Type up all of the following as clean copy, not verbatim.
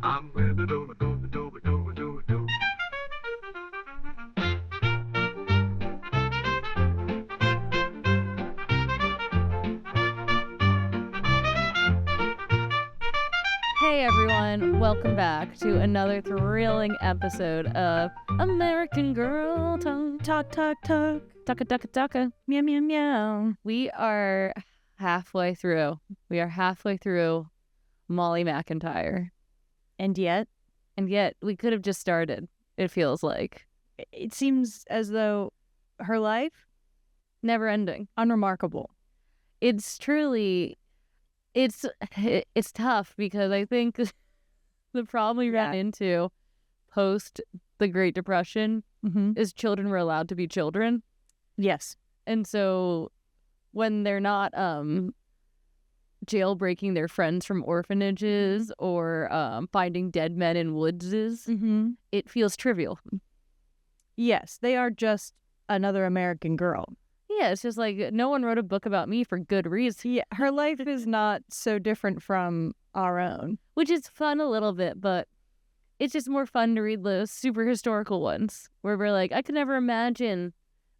I'm with the do. Hey everyone, welcome back to another thrilling episode of American Girl Talk. Talk, talk, talk. Taka taka taka. Meow, meow, meow. We are halfway through. Molly McIntire. And yet, we could have just started, it feels like. it seems as though her life, Never ending. unremarkable. It's truly, it's tough because I think the problem we ran into post the Great Depression Mm-hmm. is children were allowed to be children. Yes. And so when they're not jailbreaking their friends from orphanages or finding dead men in woodses, Mm-hmm. it feels trivial. Yes, they are just another American girl. Yeah, it's just like no one wrote a book about me for good reason, Yeah, her life is not so different from our own. which is fun a little bit, but it's just more fun to read the super historical ones where we're like, I could never imagine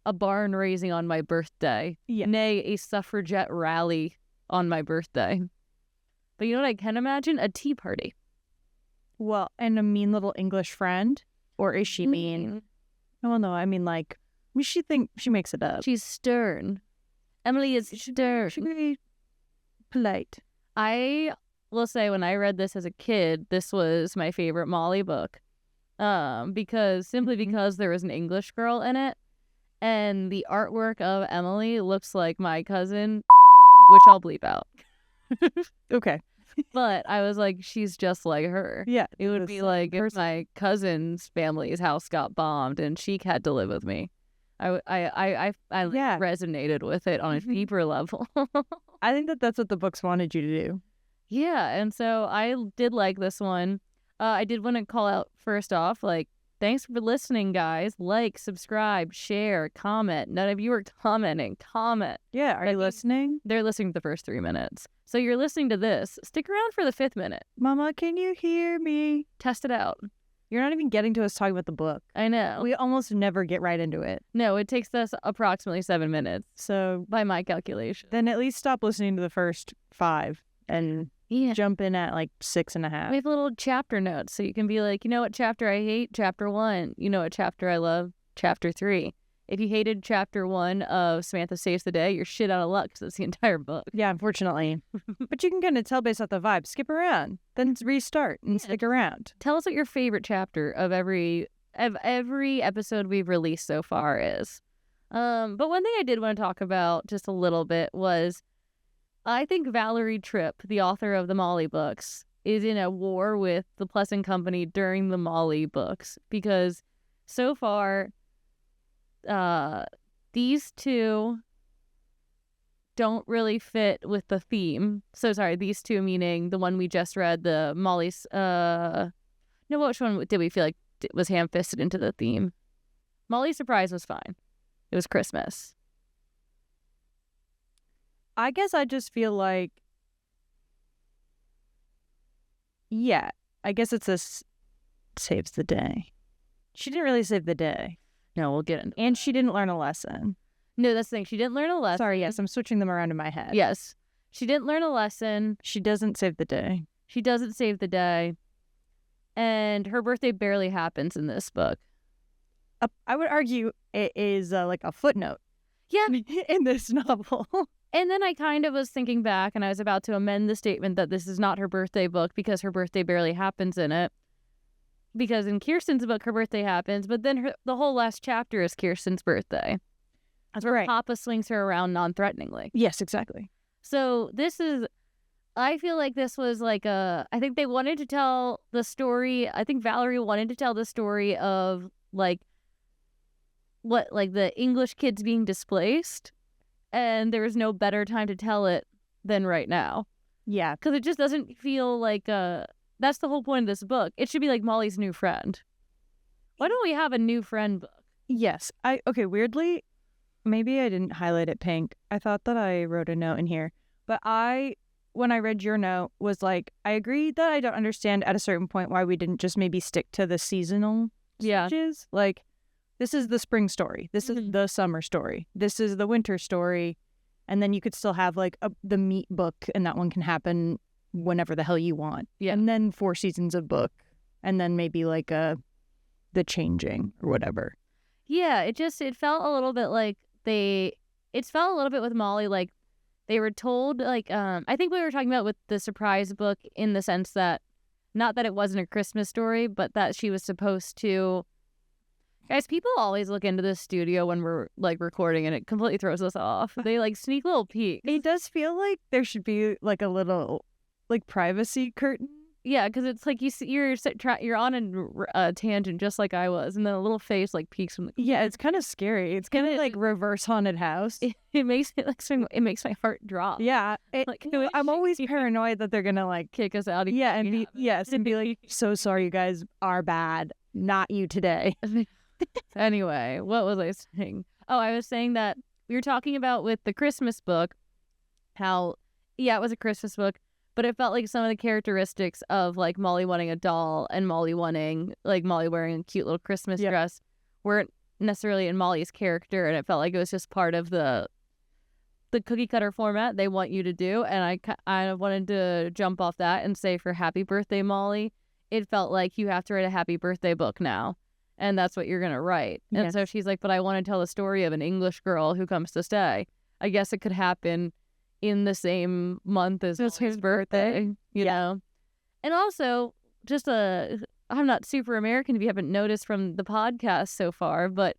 a barn raising on my birthday, Yeah. nay, a suffragette rally on my birthday. But you know what I can imagine? A tea party. Well, and a mean little English friend? Or is she mean? Oh, no, I mean, like, she makes it up. She's stern. Emily is stern. She's very polite. I will say when I read this as a kid, this was my favorite Molly book. Because there was an English girl in it. And the artwork of Emily looks like my cousin, which I'll bleep out. Okay. But I was like, she's just like her. Yeah. It would be like if my cousin's family's house got bombed and she had to live with me. I Yeah. resonated with it on a deeper level. I think that's what the books wanted you to do. Yeah, and so I did like this one. I did want to call out first off, like, thanks for listening, guys. Like, subscribe, share, comment. None of you are commenting. Comment. Yeah. Are you listening? They're listening to the first 3 minutes. So you're listening to this. Stick around for the 5th minute. Mama, can you hear me? Test it out. You're not even getting to us talking about the book. I know. We almost never get right into it. No, it takes us approximately 7 minutes So by my calculation. then at least stop listening to the first 5 and Yeah. jump in at like 6.5. We have little chapter notes, so you can be like, you know what chapter I hate? Chapter 1. You know what chapter I love? Chapter 3. If you hated chapter 1 of Samantha Saves the Day, you're shit out of luck because it's the entire book. Yeah, unfortunately. But you can kind of tell based off the vibe. Skip around, then restart and stick around. Tell us what your favorite chapter of every episode we've released so far is. But one thing I did want to talk about just a little bit was I think Valerie Tripp, the author of the Molly books, is in a war with the Pleasant Company during the Molly books because so far these two don't really fit with the theme. So sorry, these two meaning the one we just read, the Molly's no, which one did we feel like was ham-fisted into the theme? Molly's Surprise was fine. It was Christmas. I guess I just feel like, yeah, I guess it's saves the day. She didn't really save the day. No, we'll get into And she didn't learn a lesson. No, that's the thing. She didn't learn a lesson. Sorry, yes, I'm switching them around in my head. Yes. She didn't learn a lesson. She doesn't save the day. She doesn't save the day. And her birthday barely happens in this book. I would argue it is like a footnote. Yeah. In this novel. And then I kind of was thinking back and I was about to amend the statement that this is not her birthday book because her birthday barely happens in it. Because in Kirsten's book, her birthday happens, but then the whole last chapter is Kirsten's birthday. That's where Right. Papa swings her around non-threateningly. Yes, exactly. So I feel like this was like I think they wanted to tell the story. I think Valerie wanted to tell the story of like the English kids being displaced. And there was no better time to tell it than right now. Yeah. Because it just doesn't feel like that's the whole point of this book. It should be like Molly's new friend. Why don't we have a new friend book? Yes. Okay, weirdly, maybe I didn't highlight it pink. I thought that I wrote a note in here. But I when I read your note was like, I agree that I don't understand at a certain point why we didn't just maybe stick to the seasonal switches. Like, this is the spring story. This is the summer story. This is the winter story. And then you could still have like the meat book, and that one can happen whenever the hell you want. Yeah. And then 4 seasons of book, and then maybe like the changing or whatever. Yeah, it felt a little bit like it felt a little bit with Molly like they were told like I think we were talking about with the surprise book in the sense that not that it wasn't a Christmas story, but that she was supposed to. Guys, people always look into the studio when we're like recording, and it completely throws us off. They like sneak little peeks. It does feel like there should be like a little like privacy curtain. Yeah, because it's like you're on a tangent just like I was, and then a little face like peeks from the. Yeah, it's kind of scary. It's kind of like reverse haunted house. It makes my heart drop. Yeah, I'm always paranoid that they're gonna like kick us out. Yeah, and be like, so sorry, you guys are bad. Not you today. Anyway, what was I saying? Oh, I was saying that we were talking about with the Christmas book, how it was a Christmas book. But it felt like some of the characteristics of like Molly wanting a doll and Molly wearing a cute little Christmas dress weren't necessarily in Molly's character, and it felt like it was just part of the cookie cutter format they want you to do. And I wanted to jump off that and say for Happy Birthday, Molly, it felt like you have to write a happy birthday book now, and that's what you're gonna write. Yes. And so she's like, but I want to tell the story of an English girl who comes to stay. I guess it could happen in the same month as his birthday, you know? And also, just I'm not super American if you haven't noticed from the podcast so far, but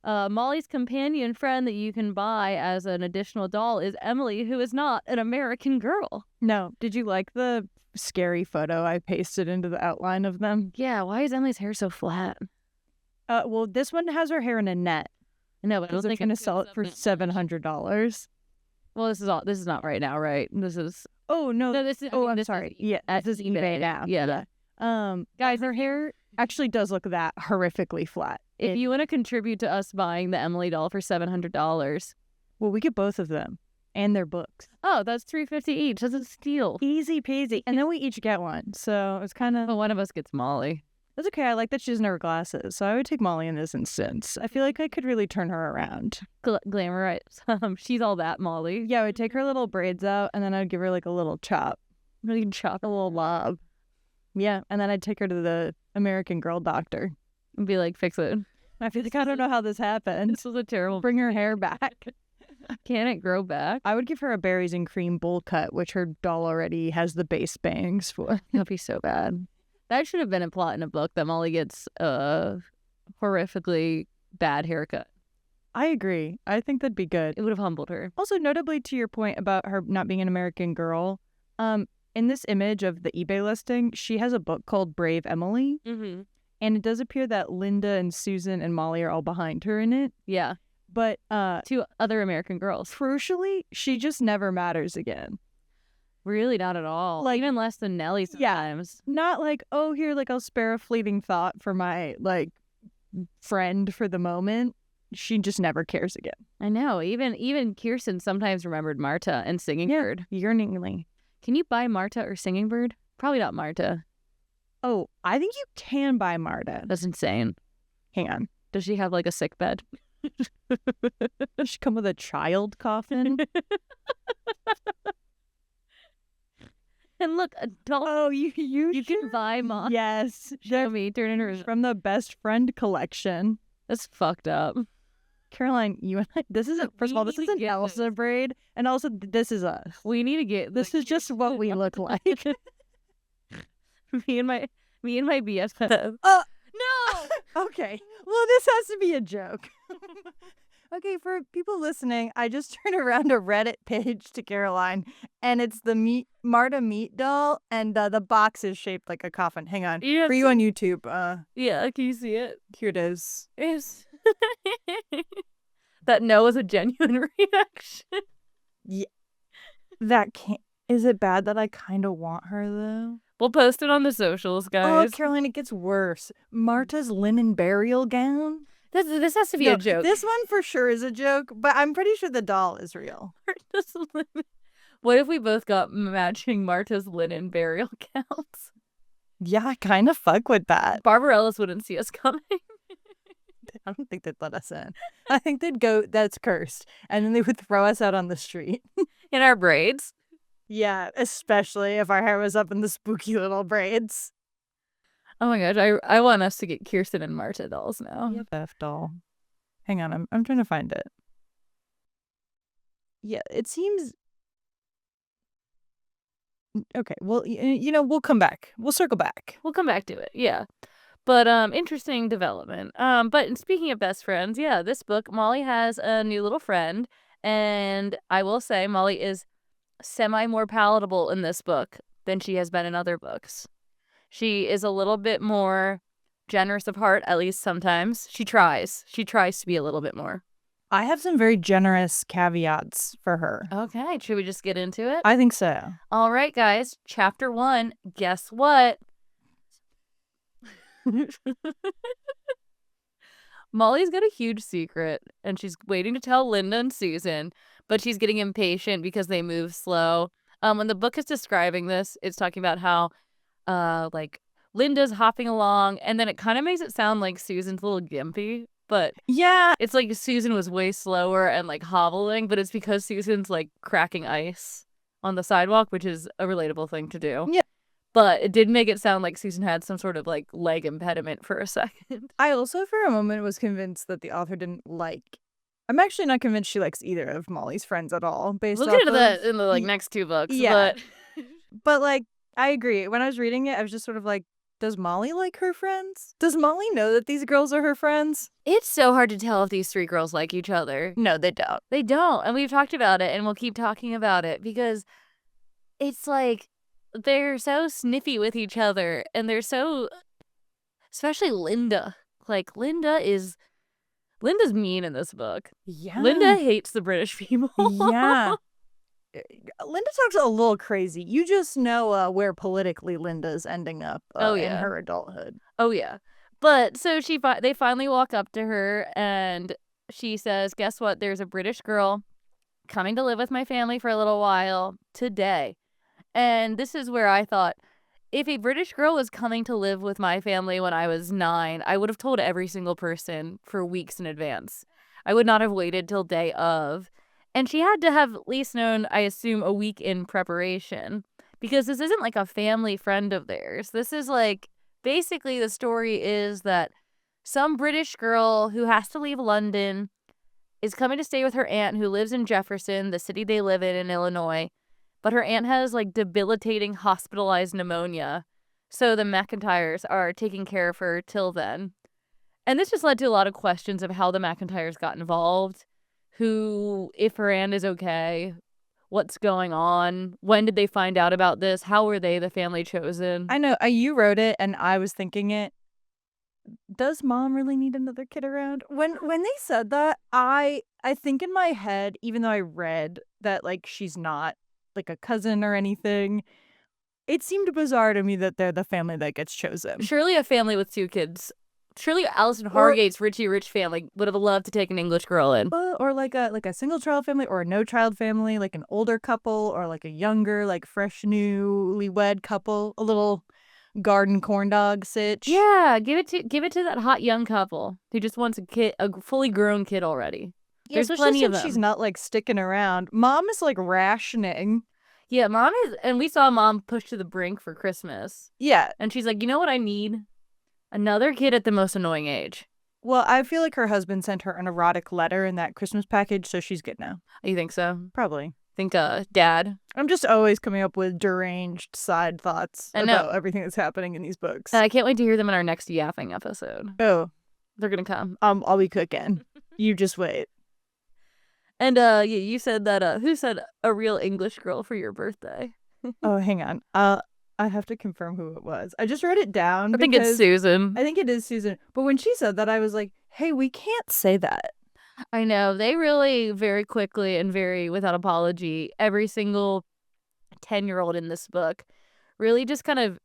Molly's companion friend that you can buy as an additional doll is Emily, who is not an American girl. No. Did you like the scary photo I pasted into the outline of them? Yeah, why is Emily's hair so flat? Well, this one has her hair in a net. No, but I don't think going to sell it for $700. Well, this is not right now, right? This is. Oh no! This is. I'm sorry. Yeah, this is eBay now. Yeah. Guys, her hair actually does look that horrifically flat. If you want to contribute to us buying the Emily doll for $700, well, we get both of them and their books. Oh, that's $350 each. That's a steal. Easy peasy. And then we each get one, so it's kind of. Well, one of us gets Molly. That's okay. I like that she doesn't wear glasses, so I would take Molly in this instance. I feel like I could really turn her around. Glamorize. She's all that, Molly. Yeah, I would take her little braids out, and then I'd give her like a little chop. Really chop a little lob. Yeah, and then I'd take her to the American Girl doctor. And be like, fix it. I feel like I don't know how this happened. This was a terrible. Bring her hair back. Can it grow back? I would give her a berries and cream bowl cut, which her doll already has the base bangs for. That'd be so bad. That should have been a plot in a book that Molly gets a horrifically bad haircut. I agree. I think that'd be good. It would have humbled her. Also, notably to your point about her not being an American girl, in this image of the eBay listing, she has a book called Brave Emily. Mm-hmm. And it does appear that Linda and Susan and Molly are all behind her in it. Yeah. But 2 other American girls. Crucially, she just never matters again. Really, not at all. Like, even less than Nellie sometimes. Yeah, not like, oh, here, like, I'll spare a fleeting thought for my, like, friend for the moment. She just never cares again. I know. Even Kirsten sometimes remembered Marta and Singing Bird. Yearningly. Can you buy Marta or Singing Bird? Probably not Marta. Oh, I think you can buy Marta. That's insane. Hang on. Does she have, like, a sick bed? Does she come with a child coffin? And look, adult. Oh, you can buy Mom. Yes. Show me. Turn in her. From the Best Friend collection. That's fucked up. Caroline, you and I, this is, first of all, this is an Elsa braid. And also, this is us. We need to get. This is just what we look like. me and my BFF. No! Okay. Well, this has to be a joke. Okay, for people listening, I just turned around a Reddit page to Caroline, and it's the Marta meat doll, and the box is shaped like a coffin. Hang on. Yes. For you on YouTube. Yeah, can you see it? Here it is. Yes. That no is a genuine reaction. Yeah. That can't. Is it bad that I kind of want her, though? We'll post it on the socials, guys. Oh, Caroline, it gets worse. Marta's linen burial gown? This has to be a joke. This one for sure is a joke, but I'm pretty sure the doll is real. What if we both got matching Marta's linen burial gowns? Yeah, I kind of fuck with that. Barbarella's wouldn't see us coming. I don't think they'd let us in. I think they'd go, that's cursed. And then they would throw us out on the street. In our braids. Yeah, especially if our hair was up in the spooky little braids. Oh my gosh, I want us to get Kirsten and Marta dolls now. BFF doll. Hang on, I'm trying to find it. Yeah, it seems... Okay, well, we'll come back. We'll circle back. We'll come back to it, yeah. But interesting development. But speaking of best friends, yeah, this book, Molly has a new little friend, and I will say Molly is semi more palatable in this book than she has been in other books. She is a little bit more generous of heart, at least sometimes. She tries to be a little bit more. I have some very generous caveats for her. Okay, should we just get into it? I think so. All right, guys. Chapter 1. Guess what? Molly's got a huge secret, and she's waiting to tell Linda and Susan, but she's getting impatient because they move slow. When the book is describing this, it's talking about how, like, Linda's hopping along, and then it kind of makes it sound like Susan's a little gimpy. But yeah, it's like Susan was way slower and like hobbling, but it's because Susan's like cracking ice on the sidewalk, which is a relatable thing to do. Yeah. But it did make it sound like Susan had some sort of like leg impediment for a second. I also for a moment was convinced that the author didn't like... I'm actually not convinced she likes either of Molly's friends at all. We'll get into that in the like next two books. Yeah. But like, I agree. When I was reading it, I was just sort of like, does Molly like her friends? Does Molly know that these girls are her friends? It's so hard to tell if these three girls like each other. No, they don't. They don't. And we've talked about it, and we'll keep talking about it because it's like they're so sniffy with each other, and they're so... Especially Linda. Like, Linda's mean in this book. Yeah. Linda hates the British people. Yeah. Linda talks a little crazy. You just know where politically Linda's ending up in her adulthood. Oh, yeah. But so they finally walk up to her and she says, guess what? There's a British girl coming to live with my family for a little while today. And this is where I thought, if a British girl was coming to live with my family when I was 9, I would have told every single person for weeks in advance. I would not have waited till day of. And she had to have at least known, I assume, a week in preparation. Because this isn't like a family friend of theirs. This is like, basically the story is that some British girl who has to leave London is coming to stay with her aunt who lives in Jefferson, the city they live in Illinois. But her aunt has like debilitating hospitalized pneumonia. So the McIntires are taking care of her till then. And this just led to a lot of questions of how the McIntires got involved. Who, if her aunt is okay, what's going on? When did they find out about this? How were they the family chosen? I know, you wrote it and I was thinking it. Does mom really need another kid around? When they said that, I think in my head, even though I read that like she's not like a cousin or anything, it seemed bizarre to me that they're the family that gets chosen. Surely a family with 2 kids. Surely Alison Hargate's Richie Rich family would have loved to take an English girl in. Or like a single child family or a no child family, like an older couple or like a younger, like fresh newlywed couple, a little garden corn dog sitch. Yeah, give it to that hot young couple who just wants a fully grown kid already. Yeah, There's plenty of them. She's not like sticking around. Mom is like rationing. Yeah, mom is, and we saw mom push to the brink for Christmas. Yeah. And she's like, you know what I need? Another kid at the most annoying age. Well, I feel like her husband sent her an erotic letter in that Christmas package, so she's good now. You think so? Probably. Think dad. I'm just always coming up with deranged side thoughts about everything that's happening in these books. I can't wait to hear them in our next yapping episode. Oh. They're gonna come. I'll be cooking. You just wait. And you said that who said a real English girl for your birthday? Oh, hang on. I have to confirm who it was. I just wrote it down. I think it's Susan. I think it is Susan. But when she said that, I was like, hey, we can't say that. I know. They really very quickly and very without apology, every single 10-year-old in this book really just kind of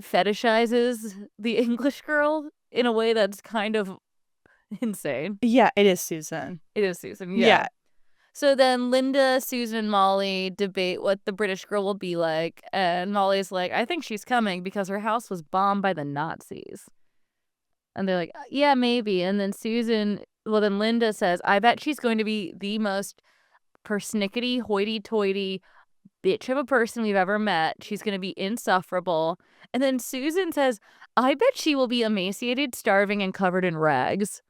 fetishizes the English girl in a way that's kind of insane. Yeah, it is Susan. It is Susan. Yeah. So then Linda, Susan, and Molly debate what the British girl will be like. And Molly's like, I think she's coming because her house was bombed by the Nazis. And they're like, yeah, maybe. And then then Linda says, I bet she's going to be the most persnickety, hoity-toity bitch of a person we've ever met. She's going to be insufferable. And then Susan says, I bet she will be emaciated, starving, and covered in rags.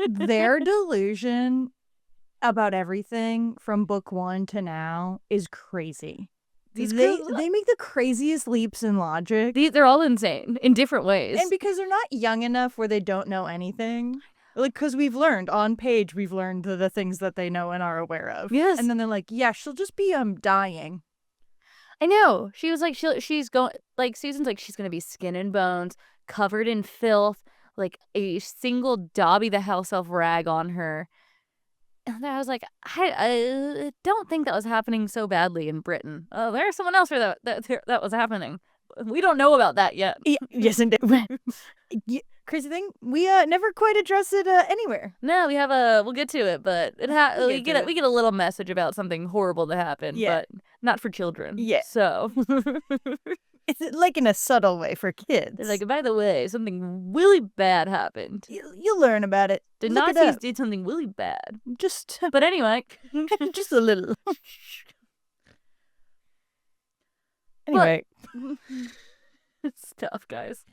Their delusion about everything from book 1 to now is crazy. They make the craziest leaps in logic. They're all insane in different ways. And because they're not young enough where they don't know anything. Like, because we've learned the things that they know and are aware of. Yes. And then they're like, yeah, she'll just be dying. I know. She was like, she's going, like, Susan's like, she's going to be skin and bones, covered in filth, like a single Dobby the house elf rag on her. And I was like, I don't think that was happening so badly in Britain. Oh, there's someone else where that was happening. We don't know about that yet. Yes, indeed. Crazy thing, we never quite address it anywhere. No, we'll get to it, but we get a little message about something horrible to happen, but not for children. Yeah. So it's like in a subtle way for kids. They're like, by the way, something really bad happened. You'll learn about it. The Nazis did something really bad. But anyway, just a little. Anyway, it's tough, guys.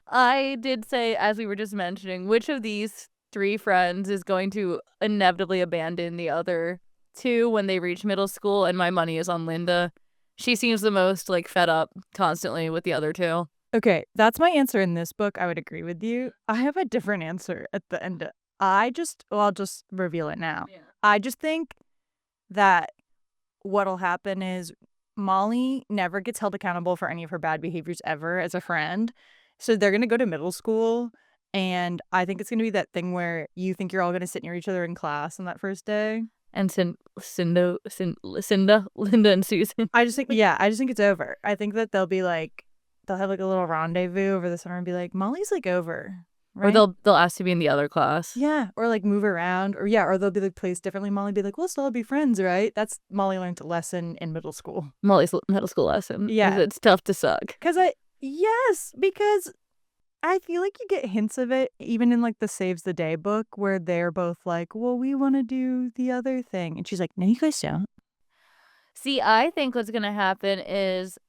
I did say, as we were just mentioning, which of these 3 friends is going to inevitably abandon the other 2 when they reach middle school, and my money is on Linda. She seems the most, like, fed up constantly with the other 2. Okay, that's my answer in this book. I would agree with you. I have a different answer at the end. I'll just reveal it now. Yeah. I just think that what'll happen is Molly never gets held accountable for any of her bad behaviors ever as a friend. So they're going to go to middle school, and I think it's going to be that thing where you think you're all going to sit near each other in class on that first day. And Linda, and Susan. I just think it's over. I think that they'll have like a little rendezvous over the summer and be like, Molly's like over. Right? Or they'll ask to be in the other class. Yeah, or like move around, or they'll be like placed differently. Molly be like, we'll still be friends, right? That's Molly learned a lesson in middle school. Molly's middle school lesson. Yeah. It's tough to suck. Because I feel like you get hints of it even in like the Saves the Day book where they're both like, well, we want to do the other thing. And she's like, no, you guys don't. See, I think what's going to happen is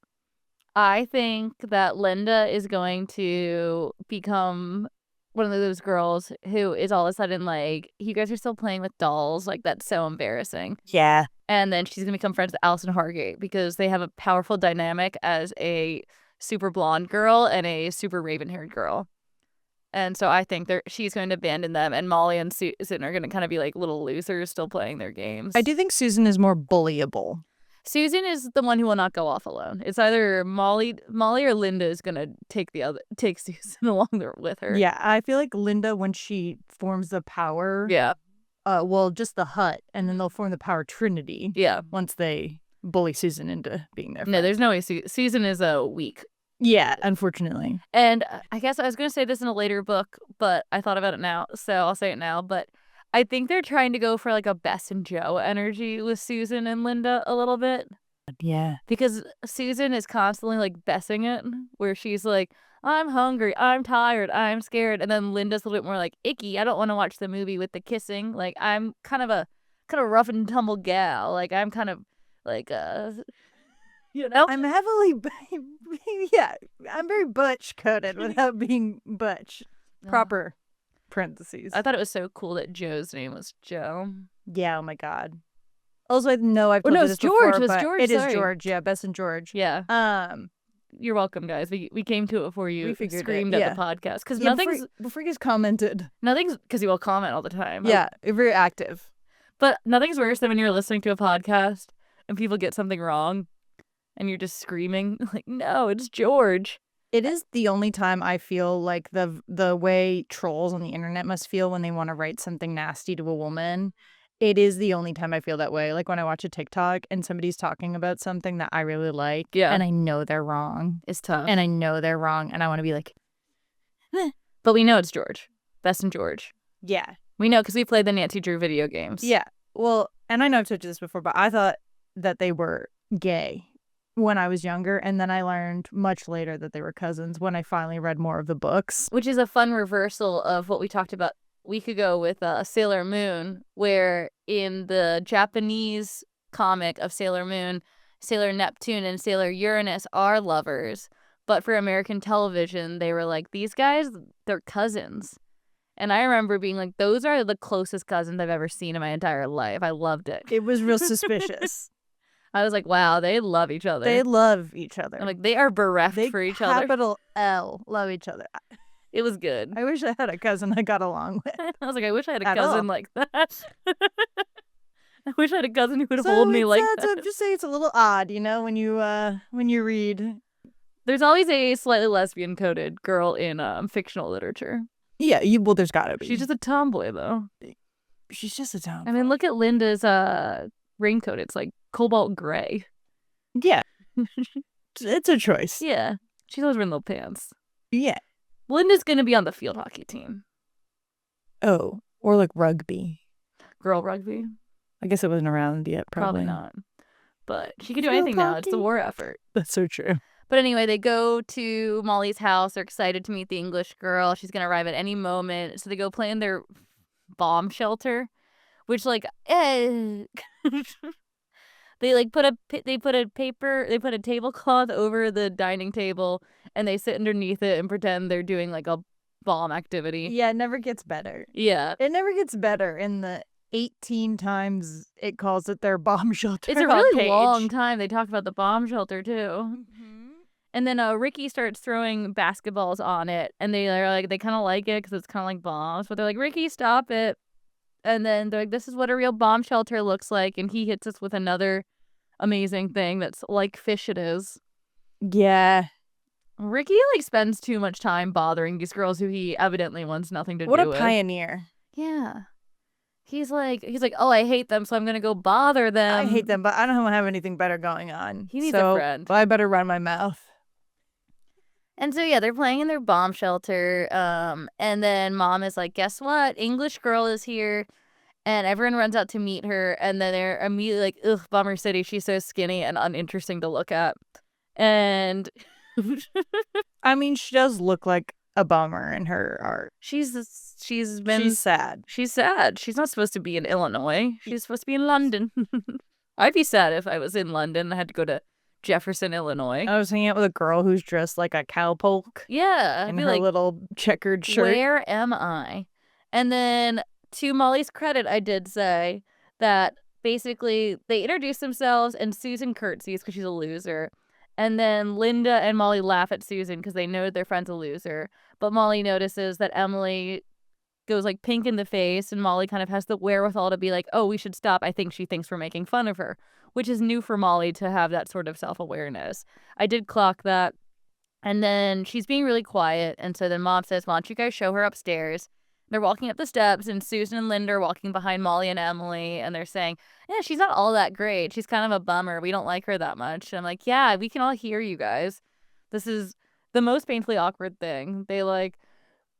I think that Linda is going to become one of those girls who is all of a sudden like, you guys are still playing with dolls. Like, that's so embarrassing. Yeah. And then she's going to become friends with Allison Hargate because they have a powerful dynamic as a super blonde girl and a super raven-haired girl. And so I think she's going to abandon them, and Molly and Susan are going to kind of be like little losers still playing their games. I do think Susan is more bullyable. Susan is the one who will not go off alone. It's either Molly or Linda is going to take Susan along there with her. Yeah, I feel like Linda, when she forms the power, just the hut, and then they'll form the power trinity. Yeah. Once they bully Susan into being their friend. No, there's no way. Susan is weak. Yeah, unfortunately. And I guess I was going to say this in a later book, but I thought about it now, so I'll say it now. But I think they're trying to go for like a Bess and Joe energy with Susan and Linda a little bit. Yeah. Because Susan is constantly like Bessing it, where she's like, I'm hungry, I'm tired, I'm scared. And then Linda's a little bit more like, icky, I don't want to watch the movie with the kissing. Like, I'm kind of rough and tumble gal. Like, I'm kind of like, I'm heavily, I'm very butch coded without being butch. Proper parentheses. I thought it was so cool that Joe's name was Joe. Yeah, oh my God. Also, I've told you this it's George. before, It's George. It is George. Yeah, Bess and George. Yeah. You're welcome, guys. We came to it before you screamed at the podcast because before you guys commented. Nothing's because you all comment all the time. Yeah, you're very active. But nothing's worse than when you're listening to a podcast and people get something wrong, and you're just screaming like, "No, it's George." It is the only time I feel like the way trolls on the internet must feel when they want to write something nasty to a woman. It is the only time I feel that way. Like when I watch a TikTok and somebody's talking about something that I really like, and I know they're wrong. It's tough. And I know they're wrong, and I want to be like, But we know it's George. Bess and George. Yeah. We know because we played the Nancy Drew video games. Yeah. Well, and I know I've told you this before, but I thought that they were gay when I was younger, and then I learned much later that they were cousins when I finally read more of the books. Which is a fun reversal of what we talked about a week ago with Sailor Moon, where in the Japanese comic of Sailor Moon, Sailor Neptune and Sailor Uranus are lovers, but for American television, they were like, these guys, they're cousins. And I remember being like, those are the closest cousins I've ever seen in my entire life. I loved it. It was real suspicious. I was like, wow, they love each other. They love each other. I'm like, they are bereft for each other. Capital L, love each other. It was good. I wish I had a cousin I got along with. I was like, I wish I had a At cousin all. like that. I wish I had a cousin who would hold me like So that. just say it's a little odd, when you read. There's always a slightly lesbian-coded girl in fictional literature. Yeah, well, there's gotta be. She's just a tomboy, though. She's just a tomboy. I mean, look at Linda's raincoat. It's like cobalt gray. Yeah. It's a choice. Yeah. She's always wearing little pants. Yeah. Linda's going to be on the field hockey team. Oh, or like rugby. Girl rugby. I guess it wasn't around yet, probably. Not. But she can do Field anything now. It's the hockey? war effort. That's so true. But anyway, they go to Molly's house. They're excited to meet the English girl. She's going to arrive at any moment. So they go play in their bomb shelter, which like, they like put a tablecloth over the dining table and they sit underneath it and pretend they're doing like a bomb activity. Yeah, it never gets better. Yeah. It never gets better in the 18 times it calls it their bomb shelter. It's a really long time they talk about the bomb shelter too. Mm-hmm. And then Ricky starts throwing basketballs on it, and they're like, they kind of like it because it's kind of like bombs, but they're like, Ricky, stop it. And then they're like, this is what a real bomb shelter looks like, and he hits us with another amazing thing that's like fish it is. Yeah. Ricky like spends too much time bothering these girls who he evidently wants nothing to What do a with. pioneer. Yeah. He's like, oh, I hate them, so I'm gonna go bother them. I hate them, but I don't have anything better going on. He needs a friend. I better run my mouth. And so, yeah, they're playing in their bomb shelter. And then Mom is like, guess what? English girl is here. And everyone runs out to meet her. And then they're immediately like, ugh, Bummer City. She's so skinny and uninteresting to look at. And I mean, she does look like a bummer in her art. she's sad. She's sad. She's not supposed to be in Illinois. She's supposed to be in London. I'd be sad if I was in London and I had to go to Jefferson, Illinois. I was hanging out with a girl who's dressed like a cowpoke Yeah. I'd in be her like, little checkered shirt. where am I? And then, to Molly's credit, I did say that basically they introduce themselves and Susan curtsies because she's a loser. And then Linda and Molly laugh at Susan because they know their friend's a loser. But Molly notices that Emily goes like pink in the face, and Molly kind of has the wherewithal to be like, oh, we should stop. I think she thinks we're making fun of her, which is new for Molly to have that sort of self-awareness. I did clock that. And then she's being really quiet. And so then Mom says, why don't you guys show her upstairs? They're walking up the steps, and Susan and Linda are walking behind Molly and Emily, and they're saying, yeah, she's not all that great. She's kind of a bummer. We don't like her that much. And I'm like, yeah, we can all hear you guys. This is the most painfully awkward thing. They, like,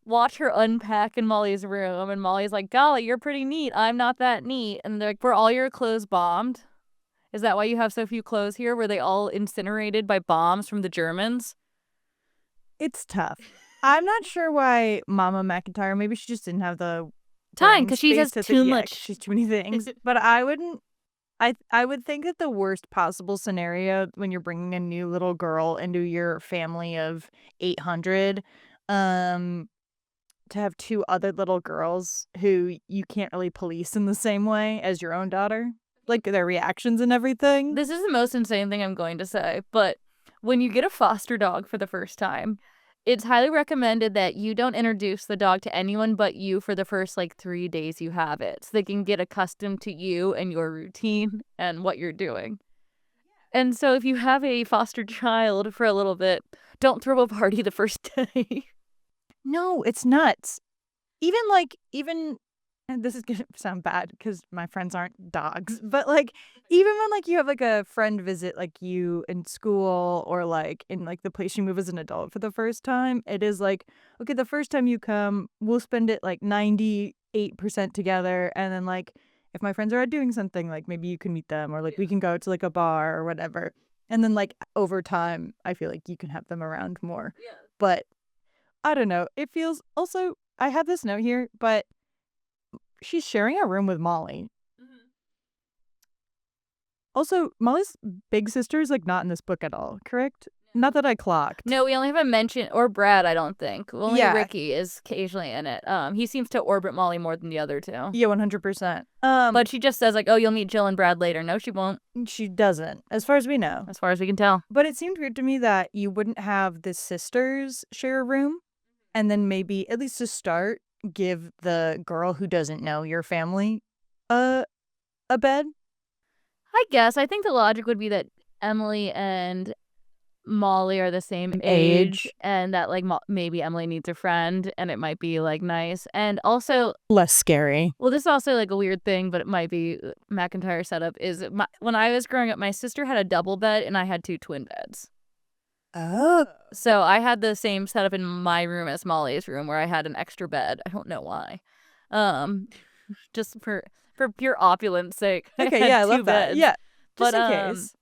watch her unpack in Molly's room, and Molly's like, golly, you're pretty neat. I'm not that neat. And they're like, were all your clothes bombed? Is that why you have so few clothes here? Were they all incinerated by bombs from the Germans? It's tough. I'm not sure why Mama McIntire, maybe she just didn't have the Time, because she brain has space to too think- yeah, much. 'cause she's too many things. But I would think that the worst possible scenario when you're bringing a new little girl into your family of 800, to have two other little girls who you can't really police in the same way as your own daughter, like their reactions and everything. This is the most insane thing I'm going to say, but when you get a foster dog for the first time, it's highly recommended that you don't introduce the dog to anyone but you for the first, 3 days you have it, so they can get accustomed to you and your routine and what you're doing. And so if you have a foster child for a little bit, don't throw a party the first day. No, it's nuts. Even, and this is going to sound bad because my friends aren't dogs, but, even when, you have, a friend visit, you in school or, in, the place you move as an adult for the first time, it is, okay, the first time you come, we'll spend it, 90 8% together, and then like if my friends are out doing something, like maybe you can meet them, or like we can go to like a bar or whatever. And then like over time, I feel like you can have them around more. Yeah. But I don't know. It feels also, I have this note here, but she's sharing a room with Molly. Also, Molly's big sister is like not in this book at all, correct? Not that I clocked. No, we only have a mention, or Brad, I don't think. Only Yeah. Ricky is occasionally in it. He seems to orbit Molly more than the other two. Yeah, 100%. But she just says, like, oh, you'll meet Jill and Brad later. No, she won't, She doesn't, as far as we know. as far as we can tell. But it seemed weird to me that you wouldn't have the sisters share a room, and then maybe, at least to start, give the girl who doesn't know your family a bed. I guess. I think the logic would be that Emily and Molly are the same age, and that, like, maybe Emily needs a friend, and it might be, like, nice. And also, Less scary. well, this is also, like, a weird thing, but it might be McIntire setup, is when I was growing up, my sister had a double bed, and I had 2 twin beds. Oh. So I had the same setup in my room as Molly's room, where I had an extra bed. I don't know why. Just for pure opulence sake. Okay, yeah, I love that. Beds. Yeah, But, just in case.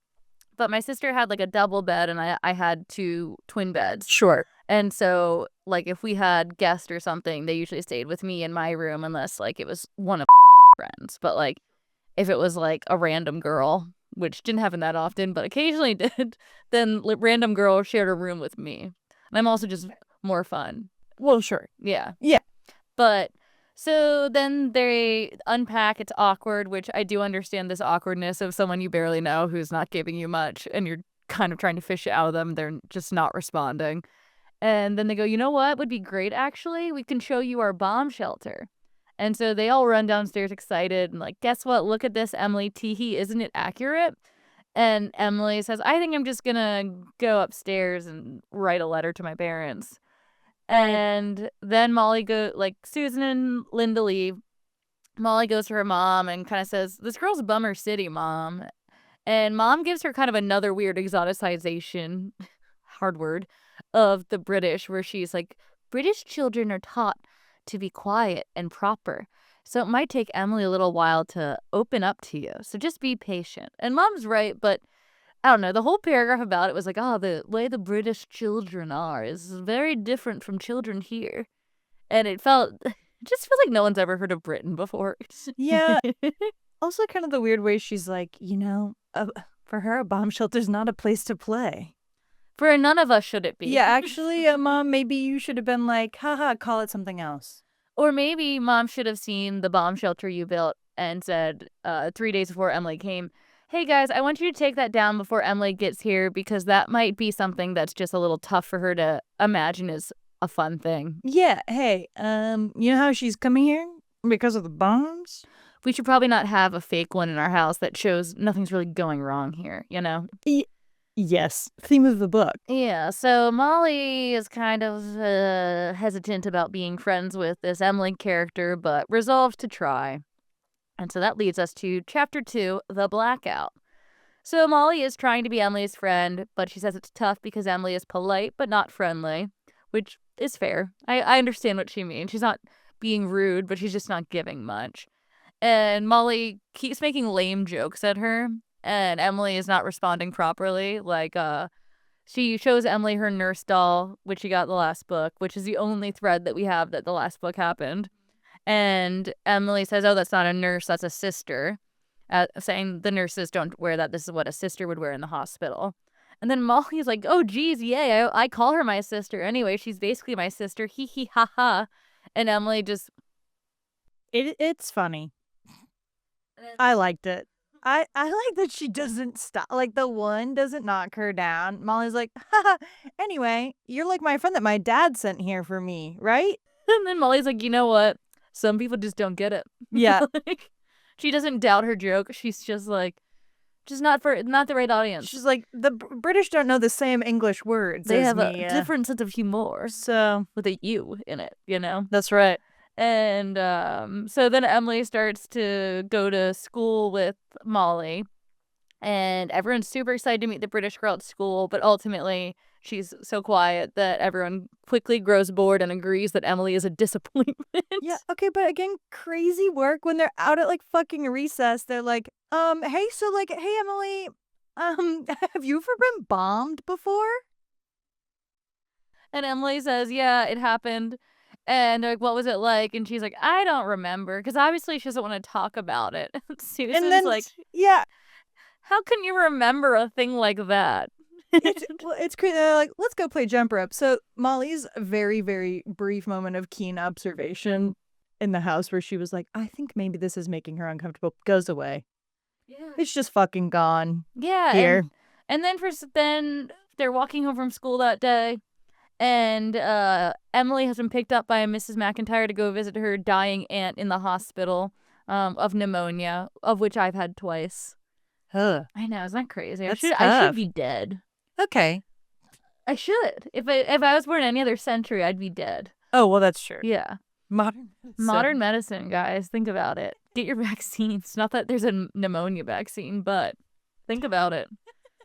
But my sister had, like, a double bed, and I had 2 twin beds. Sure. And so, like, if we had guests or something, they usually stayed with me in my room, unless, like, it was one of friends. But, like, if it was, like, a random girl, which didn't happen that often, but occasionally did, then random girl shared a room with me. And I'm also just more fun. Well, sure. Yeah. Yeah. But so then they unpack. It's awkward, which I do understand this awkwardness of someone you barely know who's not giving you much, and you're kind of trying to fish it out of them. They're just not responding. And then they go, you know what would be great, actually? We can show you our bomb shelter. And so they all run downstairs excited and like, guess what? Look at this, Emily. Teehee, isn't it accurate? And Emily says, I think I'm just going to go upstairs and write a letter to my parents. And then Molly Susan and Linda leave. Molly goes to her mom and kind of says, this girl's Bummer City, Mom. And Mom gives her kind of another weird exoticization, hard word, of the British, where she's like, British children are taught to be quiet and proper. So it might take Emily a little while to open up to you. So just be patient. And Mom's right, but I don't know. The whole paragraph about it was like, oh, the way the British children are is very different from children here. And it just feels like no one's ever heard of Britain before. Yeah. Also kind of the weird way she's like, for her, a bomb shelter's not a place to play. For none of us should it be. Yeah, actually, Mom, maybe you should have been like, haha, call it something else. Or maybe Mom should have seen the bomb shelter you built and said 3 days before Emily came, hey guys, I want you to take that down before Emily gets here, because that might be something that's just a little tough for her to imagine is a fun thing. Yeah, hey, you know how she's coming here? Because of the bombs? We should probably not have a fake one in our house that shows nothing's really going wrong here, you know? Yes, theme of the book. Yeah, so Molly is kind of hesitant about being friends with this Emily character, but resolved to try. And so that leads us to Chapter 2, The Blackout. So Molly is trying to be Emily's friend, but she says it's tough because Emily is polite but not friendly, which is fair. I understand what she means. She's not being rude, but she's just not giving much. And Molly keeps making lame jokes at her, and Emily is not responding properly. Like, she shows Emily her nurse doll, which she got in the last book, which is the only thread that we have that the last book happened. And Emily says, oh, that's not a nurse, that's a sister, saying the nurses don't wear that. This is what a sister would wear in the hospital. And then Molly's like, oh, geez, yay, I call her my sister. Anyway, she's basically my sister. Hee hee ha ha. And Emily just... It's funny. I liked it. I like that she doesn't stop. Like, the one doesn't knock her down. Molly's like, haha, anyway, you're like my friend that my dad sent here for me, right? And then Molly's like, you know what? Some people just don't get it. Yeah. Like, she doesn't doubt her joke. She's just like, just not the right audience. She's like, the British don't know the same English words They as have me. a different sense of humor. So, with a U in it, you know? that's right. And so then Emily starts to go to school with Molly. And everyone's super excited to meet the British girl at school. But ultimately, she's so quiet that everyone quickly grows bored and agrees that Emily is a disappointment. Yeah, okay, but again, crazy work when they're out at like fucking recess. They're like, hey, so like, hey, Emily, have you ever been bombed before? And Emily says, yeah, it happened. And they're like, what was it like? And she's like, I don't remember. Because obviously she doesn't want to talk about it. Susan's And then, like, yeah, how can you remember a thing like that? it's crazy. They're like, let's go play jump rope. So Molly's very, very brief moment of keen observation in the house where she was like, I think maybe this is making her uncomfortable, goes away. Yeah. It's just fucking gone. Yeah. Here. And then then they're walking home from school that day. And Emily has been picked up by Mrs. McIntire to go visit her dying aunt in the hospital of pneumonia, of which I've had twice. Huh. I know, isn't that crazy? That's I should tough. be dead. Okay. I should. If I was born in any other century, I'd be dead. Oh, well, that's true. Yeah. Modern medicine, guys. Think about it. Get your vaccines. Not that there's a pneumonia vaccine, but think about it.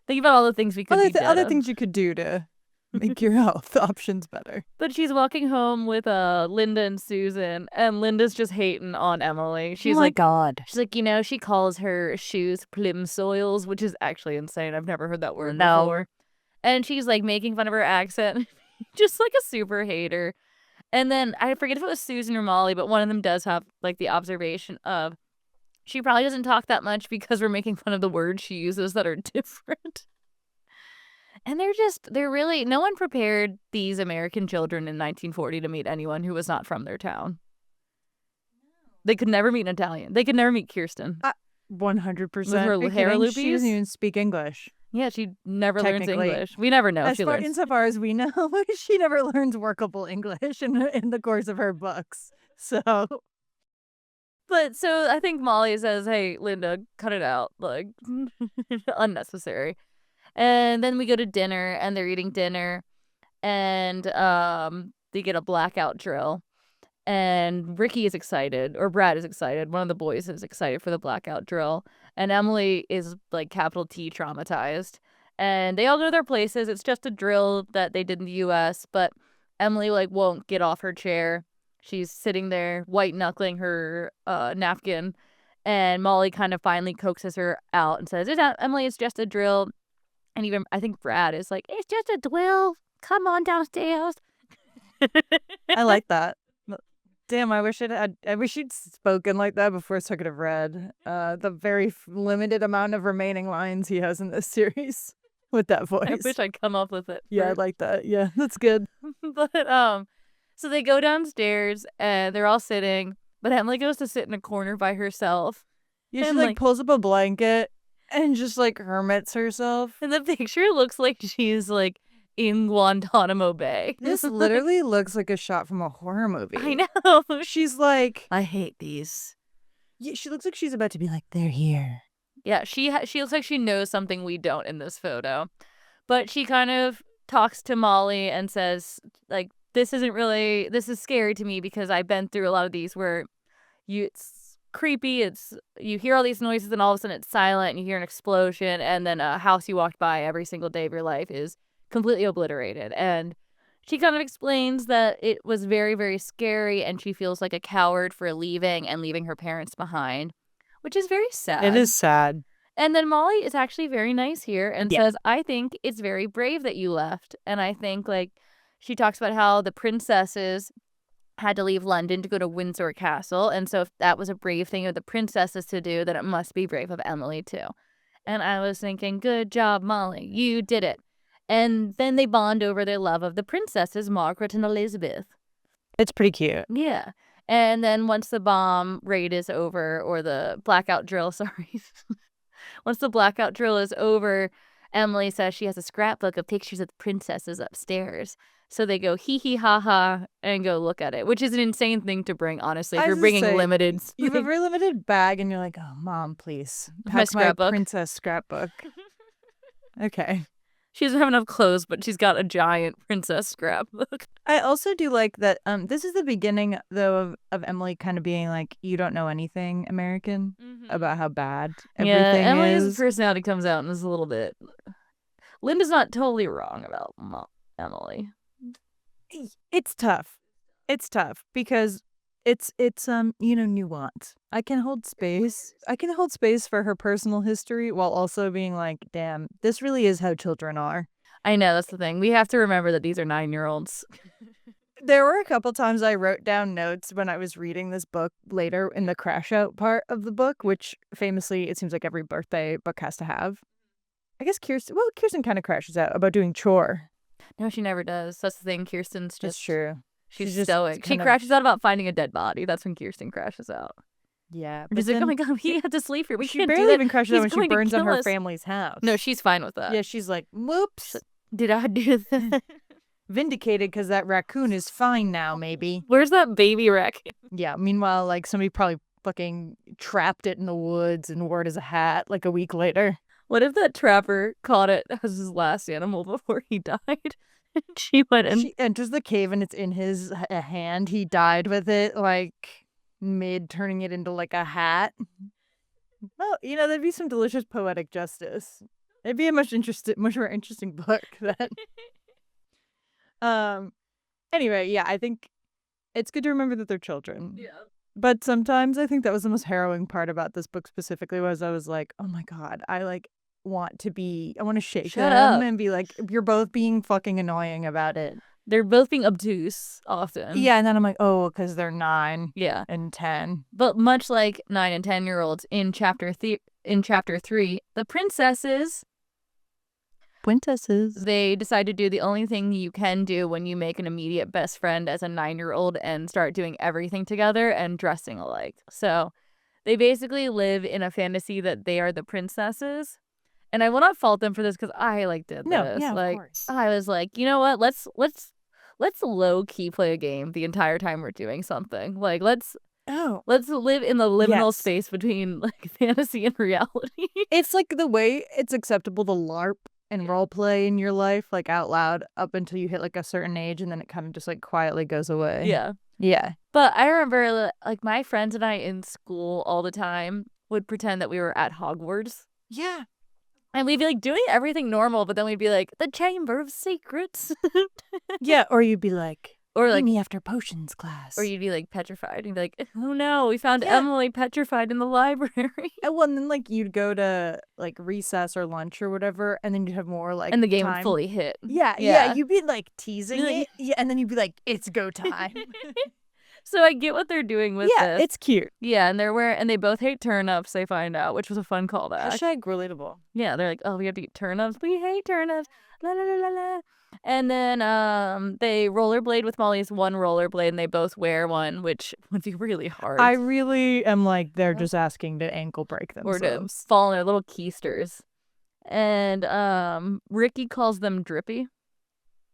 Think about all the things we could be dead other of. things you could do to make your health options better. But she's walking home with Linda and Susan, and Linda's just hating on Emily. She's like, God. she's like, she calls her shoes plimsolls, which is actually insane. I've never heard that word before. And she's like making fun of her accent, just like a super hater. And then I forget if it was Susan or Molly, but one of them does have like the observation of she probably doesn't talk that much because we're making fun of the words she uses that are different. And they're really, no one prepared these American children in 1940 to meet anyone who was not from their town. They could never meet an Italian. They could never meet Kirsten. 100%. With her hair loopies? She doesn't even speak English. Yeah, she never learns Technically. English. We never know if she learns. Insofar as we know, she never learns workable English in the course of her books. So, But so I think Molly says, hey, Linda, cut it out. Like, unnecessary. And then we go to dinner, and they're eating dinner, and they get a blackout drill. And Ricky is excited, or Brad is excited. One of the boys is excited for the blackout drill. And Emily is, like, capital T traumatized. And they all go to their places. It's just a drill that they did in the U.S., but Emily, like, won't get off her chair. She's sitting there, white-knuckling her napkin. And Molly kind of finally coaxes her out and says, Emily, it's just a drill. And even, I think Brad is like, it's just a drill. Come on downstairs. I like that. Damn, I wish he'd spoken like that before so I could have read the very limited amount of remaining lines he has in this series with that voice. I wish I'd come up with it. Yeah, I like that. Yeah, that's good. But so they go downstairs and they're all sitting, but Emily goes to sit in a corner by herself. Yeah, she and, like pulls up a blanket and just like hermits herself. And the picture looks like she's like in Guantanamo Bay. This literally looks like a shot from a horror movie. I know. She's like, I hate these. Yeah, she looks like she's about to be like, they're here. Yeah, she looks like she knows something we don't in this photo. But she kind of talks to Molly and says, like, this is scary to me because I've been through a lot of these where it's creepy, you hear all these noises and all of a sudden it's silent and you hear an explosion and then a house you walked by every single day of your life is completely obliterated. And she kind of explains that it was very, very scary and she feels like a coward for leaving her parents behind, which is very sad. It is sad. And then Molly is actually very nice here and says, I think it's very brave that you left. And I think, like, she talks about how the princesses had to leave London to go to Windsor Castle. And so if that was a brave thing of the princesses to do, then it must be brave of Emily too. And I was thinking, good job, Molly. You did it. And then they bond over their love of the princesses, Margaret and Elizabeth. It's pretty cute. Yeah. And then once the bomb raid is over, or the blackout drill, sorry. Once the blackout drill is over, Emily says she has a scrapbook of pictures of the princesses upstairs. So they go hee hee ha ha and go look at it, which is an insane thing to bring, honestly. If you're bringing limited. You have a very limited bag and you're like, oh, Mom, please. Pack my princess scrapbook. Okay. She doesn't have enough clothes, but she's got a giant princess scrapbook. I also do like that this is the beginning, though, of Emily kind of being like, you don't know anything, American, about how bad everything Emily's is. personality comes out and is a little bit Linda's not totally wrong about Emily. It's tough. It's tough because it's nuance. I can hold space. I can hold space for her personal history while also being like, damn, this really is how children are. I know, that's the thing. We have to remember that these are 9-year-olds. There were a couple times I wrote down notes when I was reading this book later in the crash out part of the book, which famously it seems like every birthday book has to have. I guess Kirsten kind of crashes out about doing chore. No, she never does. That's the thing. Kirsten's just... That's true. She's just stoic. She crashes out about finding a dead body. That's when Kirsten crashes out. Yeah. She's like, oh my god, we have to sleep here. We she can't do barely that. even crashes out when she burns down her us. family's house. No, she's fine with that. Yeah, she's like, whoops. Did I do that? Vindicated because that raccoon is fine now, maybe. Where's that baby raccoon? Yeah, meanwhile, like, somebody probably fucking trapped it in the woods and wore it as a hat, like, a week later. What if that trapper caught it as his last animal before he died? She went and... She enters the cave and it's in his hand. He died with it, like, mid-turning it into, like, a hat. Well, there'd be some delicious poetic justice. It'd be a much more interesting book then. Anyway, yeah, I think it's good to remember that they're children. Yeah. But sometimes I think that was the most harrowing part about this book specifically was I was like, oh my god, I want to shake Shut them up. and be like, you're both being fucking annoying about it. They're both being obtuse often. Yeah, and then I'm like, oh, because they're 9 Yeah. and 10. But much like 9 and 10-year-olds in chapter 3, the princesses, they decide to do the only thing you can do when you make an immediate best friend as a 9-year-old and start doing everything together and dressing alike. So they basically live in a fantasy that they are the princesses. And I will not fault them for this because I did this. No, yeah, of course. I was like, you know what? Let's low key play a game the entire time we're doing something. Like let's live in the liminal space between fantasy and reality. It's like the way it's acceptable to LARP and role play in your life, out loud, up until you hit a certain age, and then it kind of just quietly goes away. Yeah. Yeah. But I remember my friends and I in school all the time would pretend that we were at Hogwarts. Yeah. And we'd be doing everything normal, but then we'd be like, the Chamber of Secrets. Yeah, or you'd be like, or meet me after potions class. Or you'd be petrified. And you'd be like, oh no, we found Emily petrified in the library. And well, and then you'd go to recess or lunch or whatever, and then you'd have more and the game time. would fully hit. Yeah, you'd be teasing it. Yeah, and then you'd be like, it's go time. So I get what they're doing with this. Yeah, it's cute. Yeah, and they both hate turnips, they find out, which was a fun callback. # relatable. Yeah, they're like, oh, we have to eat turnips. We hate turnips. La la la la la. And then they rollerblade with Molly's one rollerblade, and they both wear one, which would be really hard. I really am they're just asking to ankle break themselves. Or to fall in their little keisters. And Ricky calls them drippy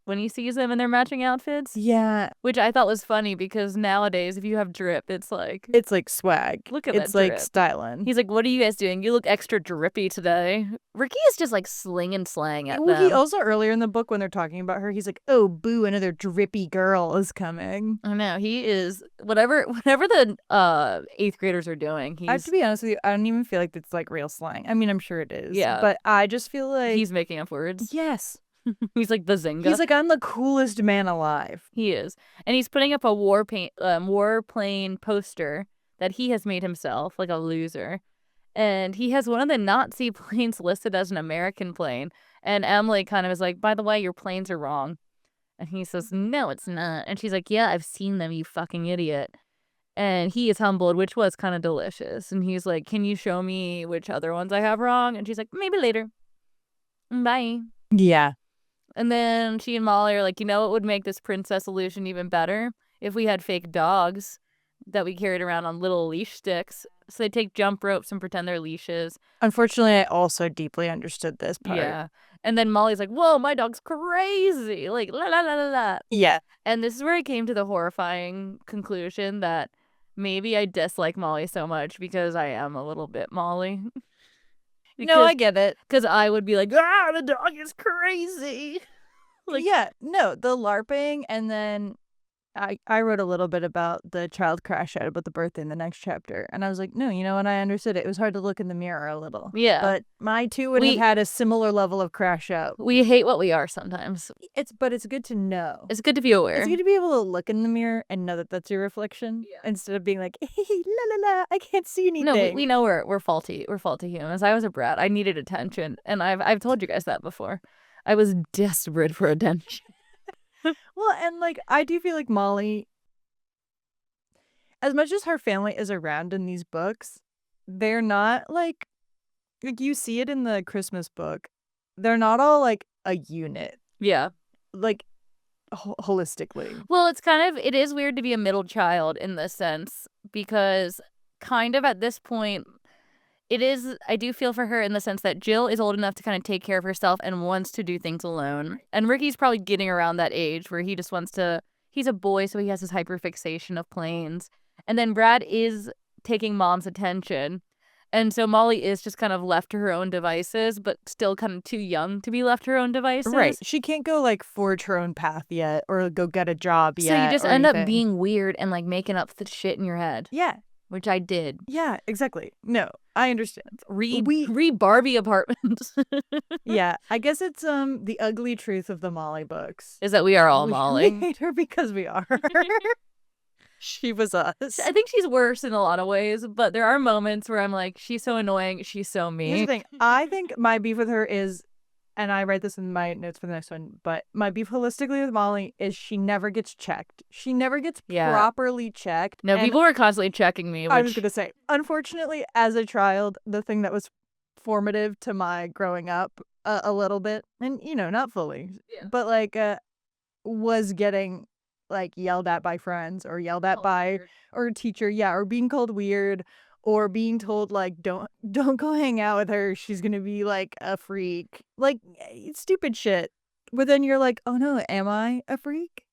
when he sees them in their matching outfits. Yeah. Which I thought was funny because nowadays, if you have drip, it's it's swag. Look at it's that drip. Styling. He's like, what are you guys doing? You look extra drippy today. Ricky is just slinging slang at them. He also earlier in the book when they're talking about her, he's like, oh, boo, another drippy girl is coming. I know. He is, whatever the 8th graders are doing. I have to be honest with you, I don't even feel like it's real slang. I mean, I'm sure it is. Yeah. But I just feel like he's making up words. Yes. He's the Zynga. He's I'm the coolest man alive. He is. And he's putting up a warplane poster that he has made himself, like a loser. And he has one of the Nazi planes listed as an American plane. And Emily kind of is like, by the way, your planes are wrong. And he says, no, it's not. And she's like, yeah, I've seen them, you fucking idiot. And he is humbled, which was kind of delicious. And he's like, can you show me which other ones I have wrong? And she's like, maybe later. Bye. Yeah. And then she and Molly are like, what would make this princess illusion even better? If we had fake dogs that we carried around on little leash sticks. So they take jump ropes and pretend they're leashes. Unfortunately, I also deeply understood this part. Yeah. And then Molly's like, whoa, my dog's crazy. La la la la la. Yeah. And this is where I came to the horrifying conclusion that maybe I dislike Molly so much because I am a little bit Molly. No, I get it. Because I would be like, the dog is crazy. Yeah, no, the LARPing and then I wrote a little bit about the child crash out about the birthday in the next chapter, and I was like, no, you know what? I understood it. It was hard to look in the mirror a little. Yeah. But my two would have had a similar level of crash out. We hate what we are sometimes. But it's good to know. It's good to be aware. It's good to be able to look in the mirror and know that that's your reflection instead of being like, hey, la la la, I can't see anything. No, we know we're faulty. We're faulty humans. I was a brat. I needed attention, and I've told you guys that before. I was desperate for attention. Well, and like I do feel like Molly, as much as her family is around in these books, they're not like you see it in the Christmas book. They're not all like a unit. Yeah. Like holistically. Well, it is weird to be a middle child in this sense because kind of at this point, I do feel for her in the sense that Jill is old enough to kind of take care of herself and wants to do things alone. And Ricky's probably getting around that age where he just wants to, he's a boy, so he has this hyperfixation of planes. And then Brad is taking mom's attention. And so Molly is just kind of left to her own devices, but still kind of too young to be left to her own devices. Right. She can't go like forge her own path yet or go get a job yet. So you just end up being weird and like making up the shit in your head. Yeah. Which I did. Yeah, exactly. No, I understand. Read Barbie Apartments. Yeah, I guess it's the ugly truth of the Molly books. Is that we are all Molly. We hate her because we are. She was us. I think she's worse in a lot of ways, but there are moments where I'm like, she's so annoying, she's so mean. Here's the thing. I think my beef with her is, and I write this in my notes for the next one, but my beef holistically with Molly is she never gets checked. She never gets properly checked. No, people were constantly checking me. I was going to say, unfortunately, as a child, the thing that was formative to my growing up a little bit, and, you know, not fully, but like was getting like yelled at by friends or yelled at by or a teacher, or being called weird. Or being told, like, don't go hang out with her. She's going to be, like, a freak. Like, stupid shit. But then you're like, oh, no, am I a freak?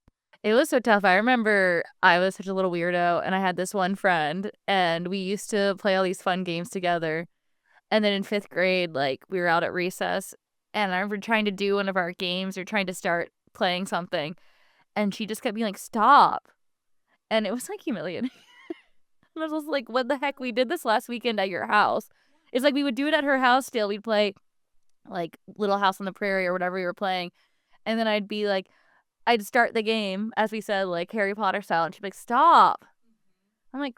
It was so tough. I remember I was such a little weirdo, and I had this one friend, and we used to play all these fun games together. And then in 5th grade, like, we were out at recess, and I remember trying to do one of our games or trying to start playing something, and she just kept being like, stop. And it was, like, humiliating. And I was just like, what the heck? We did this last weekend at your house. It's like we would do it at her house still. We'd play like Little House on the Prairie or whatever we were playing. And then I'd be like, I'd start the game, as we said, like Harry Potter style. And she'd be like, stop. I'm like,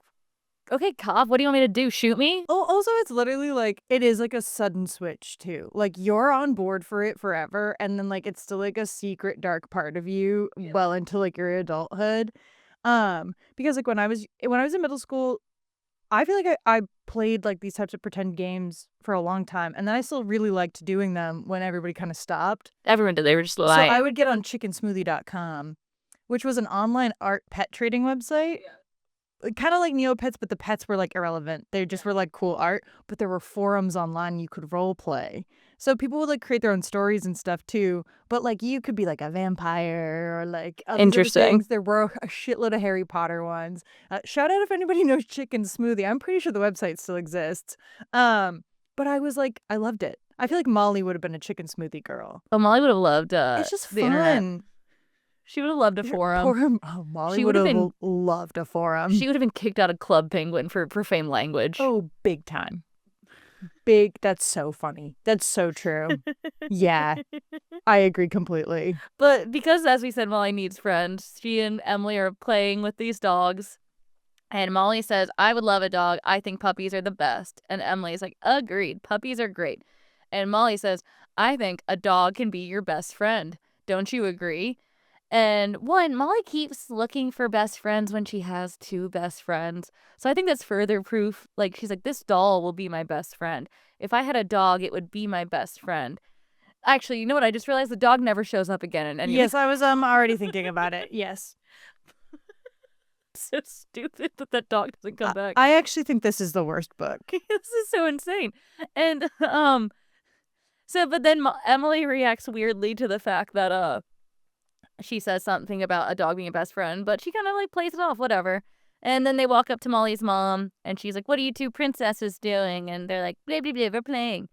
okay, cop, what do you want me to do? Shoot me? Oh, also, it's literally like, it is like a sudden switch too. Like you're on board for it forever. And then like, it's still like a secret dark part of you well into like your adulthood. Because like when I was in middle school, I feel like I played like these types of pretend games for a long time, and then I still really liked doing them when everybody kind of stopped. Everyone did. They were just lying. So I would get on chickensmoothie.com, which was an online art pet trading website. Kind of like Neopets, but the pets were like irrelevant. They just were like cool art, but there were forums online you could role play. So people would like create their own stories and stuff too. But like you could be like a vampire or like other interesting things. There were a shitload of Harry Potter ones. Shout out if anybody knows Chicken Smoothie. I'm pretty sure the website still exists. But I was like, I loved it. I feel like Molly would have been a Chicken Smoothie girl. Oh, Molly would have loved it's just the fun. Internet. She would have loved a forum. Oh, Molly would have loved a forum. She would have been kicked out of Club Penguin for profane language. Oh, big time. Big. That's so funny. That's so true. Yeah, I agree completely. But because, as we said, Molly needs friends, she and Emily are playing with these dogs. And Molly says, I would love a dog. I think puppies are the best. And Emily's like, agreed. Puppies are great. And Molly says, I think a dog can be your best friend. Don't you agree? And Molly keeps looking for best friends when she has 2 best friends. So I think that's further proof. Like, she's like, this doll will be my best friend. If I had a dog, it would be my best friend. Actually, you know what? I just realized the dog never shows up again. Yes, I was already thinking about it. Yes. So stupid that dog doesn't come back. I actually think this is the worst book. This is so insane. And, but then Emily reacts weirdly to the fact that, she says something about a dog being a best friend, but she kind of like plays it off, whatever. And then they walk up to Molly's mom, and she's like, what are you 2 princesses doing? And they're like, blah, blah, blah, we're playing.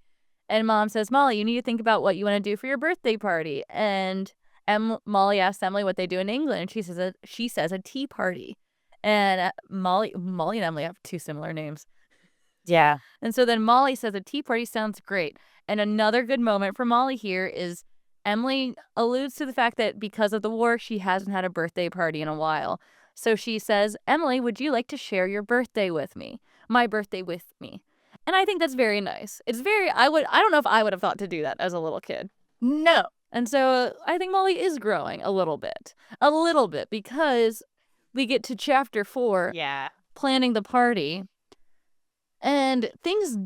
And Mom says, Molly, you need to think about what you want to do for your birthday party. And Molly asks Emily what they do in England, and she says a tea party. And Molly and Emily have 2 similar names. Yeah. And so then Molly says a tea party sounds great. And another good moment for Molly here is Emily alludes to the fact that because of the war, she hasn't had a birthday party in a while. So she says, Emily, would you like to share your birthday with me? My birthday with me. And I think that's very nice. It's very, I don't know if I would have thought to do that as a little kid. No. And so I think Molly is growing a little bit, because we get to chapter 4, Yeah. planning the party, and things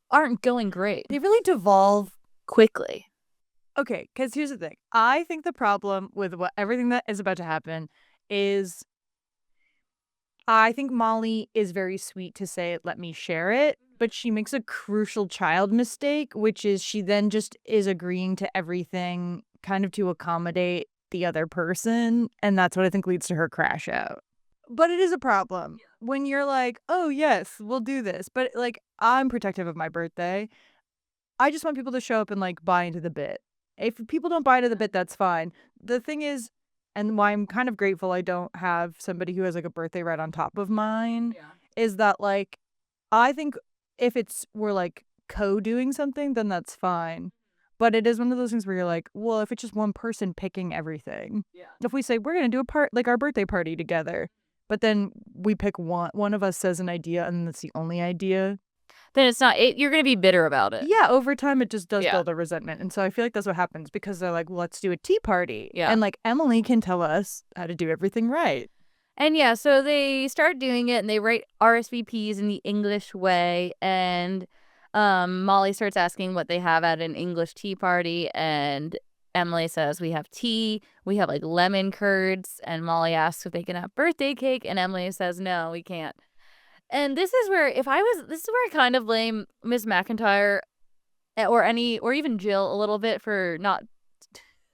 aren't going great. They really devolve Quickly. Okay, because here's the thing. I think the problem with everything that is about to happen is I think Molly is very sweet to say, let me share it, but she makes a crucial child mistake, which is she then just is agreeing to everything kind of to accommodate the other person. And that's what I think leads to her crash out. But it is a problem when you're like, oh, yes, we'll do this. But like, I'm protective of my birthday. I just want people to show up and like buy into the bit. If people don't buy into the bit, that's fine. The thing is, and why I'm kind of grateful I don't have somebody who has like a birthday right on top of mine, is that like, I think if we're like co-doing something, then that's fine. But it is one of those things where you're like, well, if it's just one person picking everything, if we say we're going to do our birthday party together, but then we pick one of us says an idea and that's the only idea, then it's not, you're going to be bitter about it. yeah, over time it just does build a resentment. And so I feel like that's what happens because they're like, well, let's do a tea party. Yeah. And like Emily can tell us how to do everything right. And yeah, so they start doing it and they write RSVPs in the English way. And Molly starts asking what they have at an English tea party. And Emily says, we have tea, we have like lemon curds. And Molly asks if they can have birthday cake. And Emily says, no, we can't. And this is where I kind of blame Miss McIntire or even Jill a little bit for not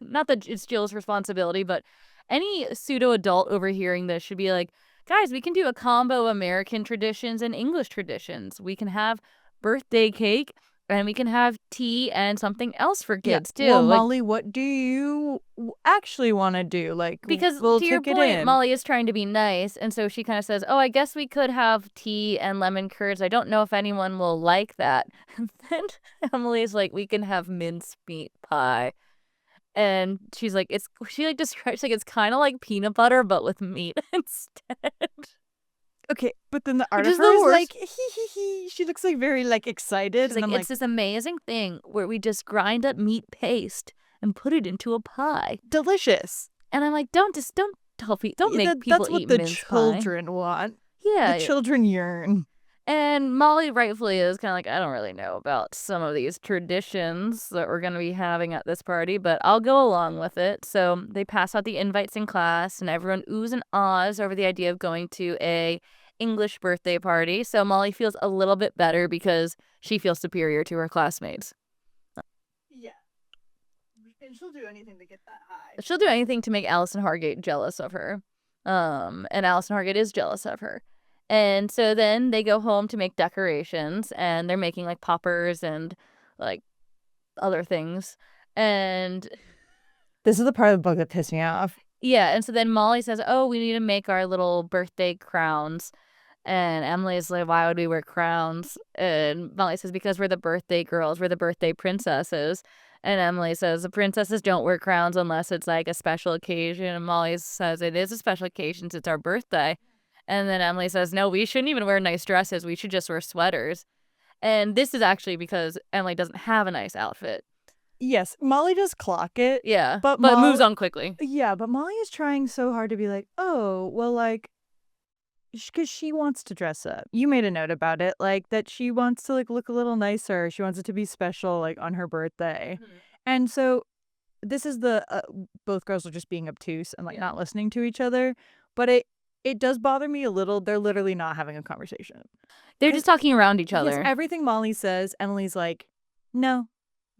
that it's Jill's responsibility, but any pseudo adult overhearing this should be like, guys, we can do a combo American traditions and English traditions. We can have birthday cake and we can have tea and something else for kids too. Well, like, Molly, what do you actually want to do? Like, because we'll to your take it point, in. Molly is trying to be nice, and so she kind of says, oh, I guess we could have tea and lemon curds. I don't know if anyone will like that. And then Emily's like, we can have mincemeat pie. And she's like, she describes like it's kind of like peanut butter, but with meat instead. Okay, but then the art Which of is her the is worst. like, hee. She looks like very like excited. She's And like, I'm it's this amazing thing where we just grind up meat paste and put it into a pie. delicious. And I'm like, don't tell people, don't make people That's what eat the mince pie. children want. Yeah. The children yearn. And Molly rightfully is kind of like, I don't really know about some of these traditions that we're going to be having at this party, but I'll go along with it. So they pass out the invites in class, and everyone oohs and ahs over the idea of going to a English birthday party. So Molly feels a little bit better because she feels superior to her classmates. Yeah. And she'll do anything to get that high. She'll do anything to make Allison Hargate jealous of her. And Allison Hargate is jealous of her. And so then they go home to make decorations, and they're making like poppers and like other things. And this is the part of the book that pissed me off. Yeah, and so then Molly says, oh, we need to make our little birthday crowns. And Emily's like, why would we wear crowns? And Molly says, because we're the birthday girls, we're the birthday princesses. And Emily says, the princesses don't wear crowns unless it's like a special occasion. And Molly says, it is a special occasion, it's our birthday. And then Emily says, no, we shouldn't even wear nice dresses. We should just wear sweaters. And this is actually because Emily doesn't have a nice outfit. Yes, Molly does clock it. Yeah, but it moves on quickly. Yeah, but Molly is trying so hard to be like, oh, well, like, because she wants to dress up. You made a note about it, like, that she wants to, like, look a little nicer. She wants it to be special, like, on her birthday. Mm-hmm. And so this is both girls are just being obtuse and, like, not listening to each other. But it does bother me a little. They're literally not having a conversation. They're just talking around each other. Yes, everything Molly says, Emily's like, no,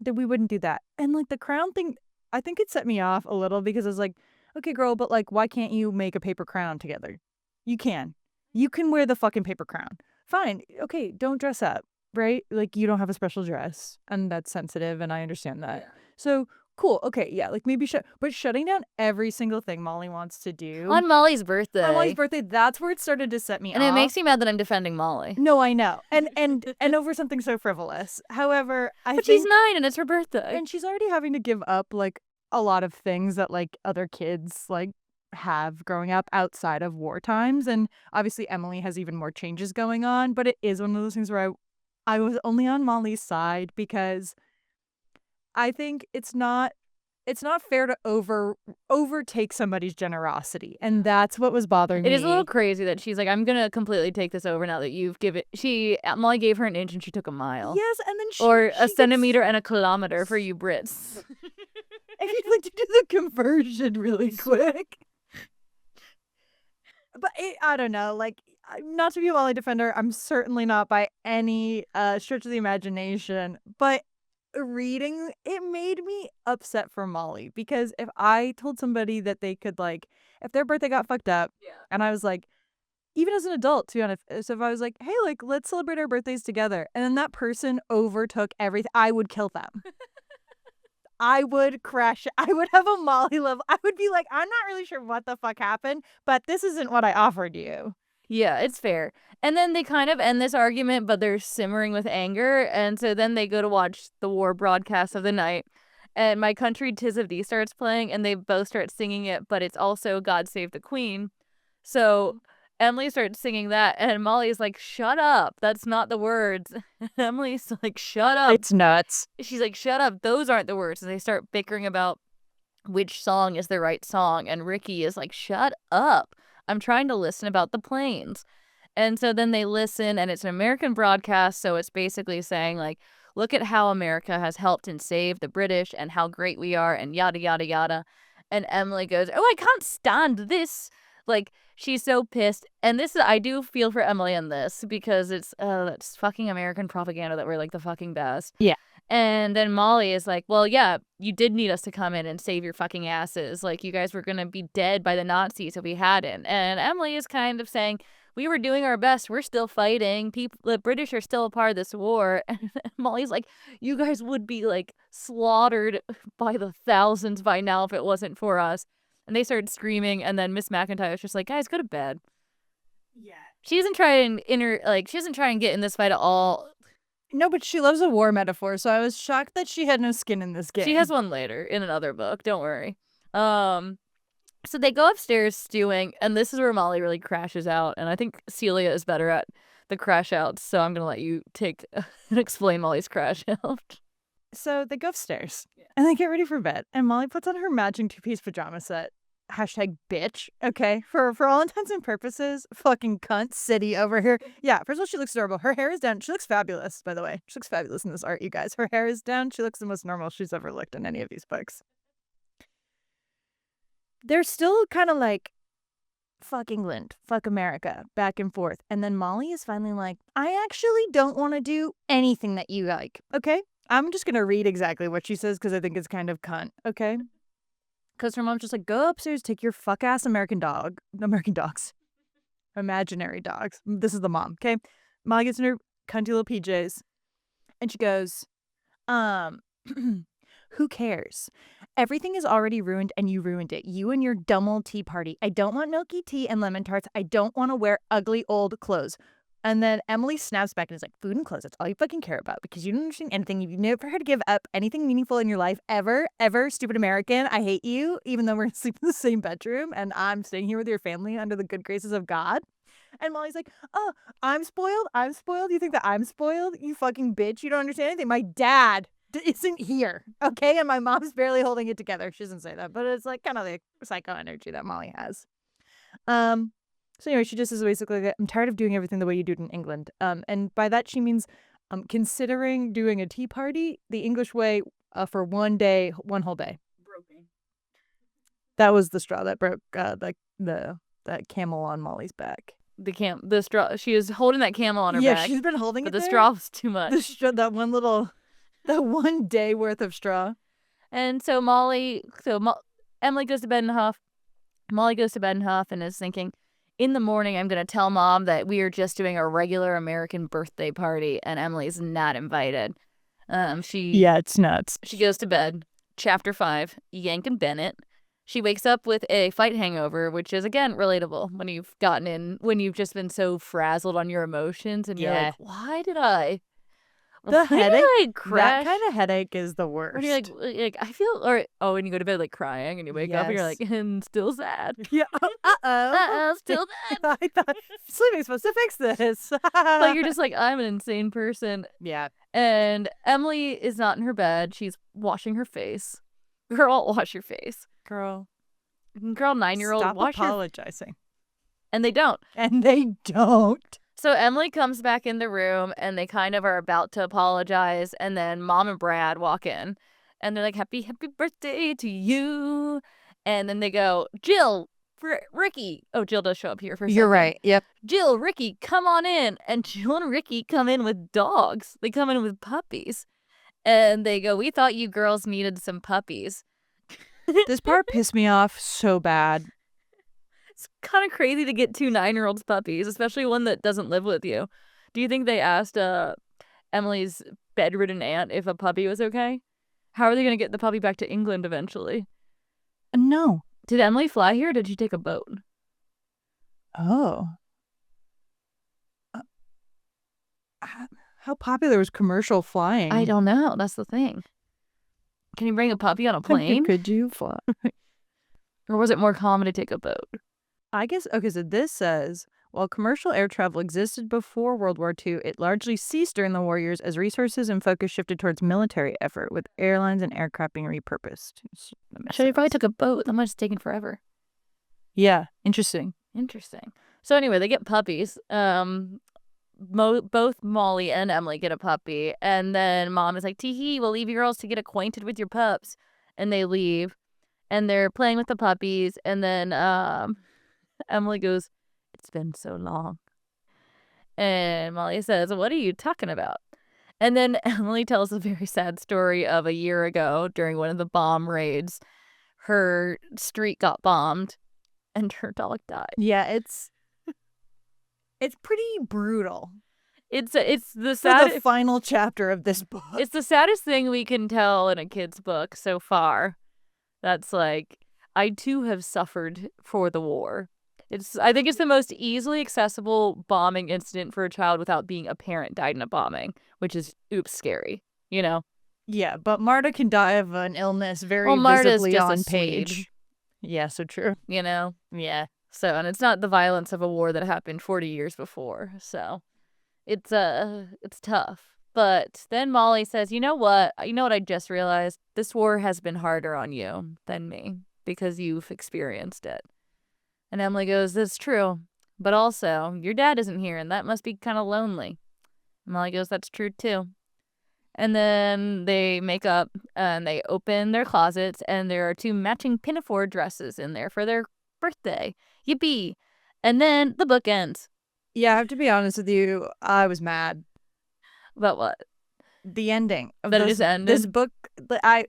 that we wouldn't do that. And, like, the crown thing, I think it set me off a little because it's like, okay, girl, but, like, why can't you make a paper crown together? You can. You can wear the fucking paper crown. Fine. Okay, don't dress up, right? Like, you don't have a special dress, and that's sensitive, and I understand that. Yeah. So cool. Okay, yeah, like maybe but shutting down every single thing Molly wants to do On Molly's birthday. on Molly's birthday, that's where it started to set me and off. it makes me mad that I'm defending Molly. No, I know. And over something so frivolous. However, But she's 9 and it's her birthday. and she's already having to give up like a lot of things that like other kids like have growing up outside of war times. And obviously Emily has even more changes going on, but it is one of those things where I was only on Molly's side because I think it's not fair to overtake somebody's generosity, and that's what was bothering me. It is a little crazy that she's like, I'm gonna completely take this over now that you've given. Molly gave her an inch and she took a mile. Yes, and then or a centimeter and a kilometer for you Brits. If you'd like to do the conversion really quick. But I don't know, like, not to be a Molly defender, I'm certainly not by any stretch of the imagination, but reading it made me upset for Molly because if I told somebody that they could like if their birthday got fucked up and I was like even as an adult to be honest so if I was like hey like let's celebrate our birthdays together and then that person overtook everything I would kill them. I would crash. I would have a Molly level. I would be like I'm not really sure what the fuck happened but this isn't what I offered you. Yeah, it's fair. And then they kind of end this argument, but they're simmering with anger. And so then they go to watch the war broadcast of the night. And My Country 'Tis of Thee starts playing, and they both start singing it, but it's also God Save the Queen. So Emily starts singing that, and Molly's like, shut up. That's not the words. Emily's like, shut up. It's nuts. She's like, shut up. Those aren't the words. And they start bickering about which song is the right song. And Ricky is like, shut up. I'm trying to listen about the planes. And so then they listen, and it's an American broadcast, so it's basically saying, like, look at how America has helped and saved the British and how great we are and yada, yada, yada. And Emily goes, oh, I can't stand this. Like, she's so pissed. And I do feel for Emily in this because it's fucking American propaganda that we're, like, the fucking best. Yeah. And then Molly is like, well, yeah, you did need us to come in and save your fucking asses. Like, you guys were going to be dead by the Nazis if we hadn't. And Emily is kind of saying, we were doing our best. We're still fighting. The British are still a part of this war. And Molly's like, you guys would be, like, slaughtered by the thousands by now if it wasn't for us. And they started screaming. And then Miss McIntire was just like, guys, go to bed. Yeah. She doesn't try and get in this fight at all. No, but she loves a war metaphor, so I was shocked that she had no skin in this game. She has one later in another book. Don't worry. So they go upstairs stewing, and this is where Molly really crashes out. And I think Celia is better at the crash outs, so I'm gonna let you take and explain Molly's crash out. So they go upstairs, and they get ready for bed, and Molly puts on her matching two-piece pajama set. Hashtag bitch, okay? For all intents and purposes, fucking cunt city over here. Yeah, first of all, she looks adorable. Her hair is down. She looks fabulous, by the way. She looks fabulous in this art, you guys. Her hair is down. She looks the most normal she's ever looked in any of these books. They're still kind of like, fuck England, fuck America, back and forth. And then Molly is finally like, I actually don't want to do anything that you like, okay? I'm just going to read exactly what she says because I think it's kind of cunt, okay? Because her mom's just like, go upstairs, take your fuck-ass American dogs. Imaginary dogs. This is the mom, okay? Molly gets in her cunty little PJs, and she goes, who cares? Everything is already ruined, and you ruined it. You and your dumb old tea party. I don't want milky tea and lemon tarts. I don't want to wear ugly old clothes. And then Emily snaps back and is like, food and clothes, that's all you fucking care about because you don't understand anything. You've never had to give up anything meaningful in your life ever, stupid American. I hate you, even though we're going to sleep in the same bedroom and I'm staying here with your family under the good graces of God. And Molly's like, oh, I'm spoiled? You think that I'm spoiled? You fucking bitch. You don't understand anything. My dad isn't here, okay? And my mom's barely holding it together. She doesn't say that, but it's like kind of the psycho energy that Molly has. So anyway, she just is basically like, I'm tired of doing everything the way you do it in England. And by that she means considering doing a tea party the English way for one whole day. Broken. That was the straw that broke that camel on Molly's back. The straw. She is holding that camel on her back. Yeah, she's been holding it. But the there. straw was too much. The straw, that one day worth of straw. And so Emily goes to bed in a huff. Molly goes to bed in a huff and is thinking, in the morning, I'm going to tell Mom that we are just doing a regular American birthday party and Emily's not invited. Yeah, it's nuts. She goes to bed. Chapter 5, Yank and Bennett. She wakes up with a fight hangover, which is, again, relatable when you've just been so frazzled on your emotions and you're like, why did I crash? That kind of headache is the worst. When you're like, I feel, when you go to bed, like, crying and you wake up and you're like, and still sad. Yeah. Uh-oh. Still sad. I thought sleeping's supposed to fix this. Like, you're just like, I'm an insane person. Yeah. And Emily is not in her bed. She's washing her face. Girl, wash your face. Girl, 9-year-old, stop wash apologizing. And they don't. So Emily comes back in the room, and they kind of are about to apologize, and then Mom and Brad walk in, and they're like, happy birthday to you. And then they go, Jill, Ricky. Oh, Jill does show up here for a second. You're right. Yep. Jill, Ricky, come on in. And Jill and Ricky come in with dogs. They come in with puppies. And they go, we thought you girls needed some puppies. This part pissed me off so bad. It's kind of crazy to get 2 9-year-olds puppies, especially one that doesn't live with you. Do you think they asked Emily's bedridden aunt if a puppy was okay? How are they going to get the puppy back to England eventually? No. Did Emily fly here or did she take a boat? Oh. How popular was commercial flying? I don't know. That's the thing. Can you bring a puppy on a plane? Could you fly? Or was it more common to take a boat? I guess, okay, so this says, while commercial air travel existed before World War II, it largely ceased during the war years as resources and focus shifted towards military effort, with airlines and aircraft being repurposed. So they probably took a boat. That must have taken forever. Yeah, interesting. So anyway, they get puppies. Both Molly and Emily get a puppy, and then Mom is like, tee-hee, we'll leave you girls to get acquainted with your pups. And they leave, and they're playing with the puppies, and then Emily goes, it's been so long. And Molly says, what are you talking about? And then Emily tells a very sad story of a year ago during one of the bomb raids. Her street got bombed, and her dog died. Yeah, it's pretty brutal. It's the the final chapter of this book. It's the saddest thing we can tell in a kid's book so far. That's like, I too have suffered for the war. I think it's the most easily accessible bombing incident for a child without being a parent died in a bombing, which is scary, you know? Yeah, but Marta can die of an illness very Marta's visibly just on a page. Swede. Yeah, so true. You know? Yeah. So, and it's not the violence of a war that happened 40 years before. So, it's tough. But then Molly says, you know what I just realized? This war has been harder on you than me because you've experienced it. And Emily goes, that's true. But also, your dad isn't here, and that must be kind of lonely. And Molly goes, that's true, too. And then they make up, and they open their closets, and there are 2 matching pinafore dresses in there for their birthday. Yippee. And then the book ends. Yeah, I have to be honest with you. I was mad. About what? The ending. That it just ended? This book, I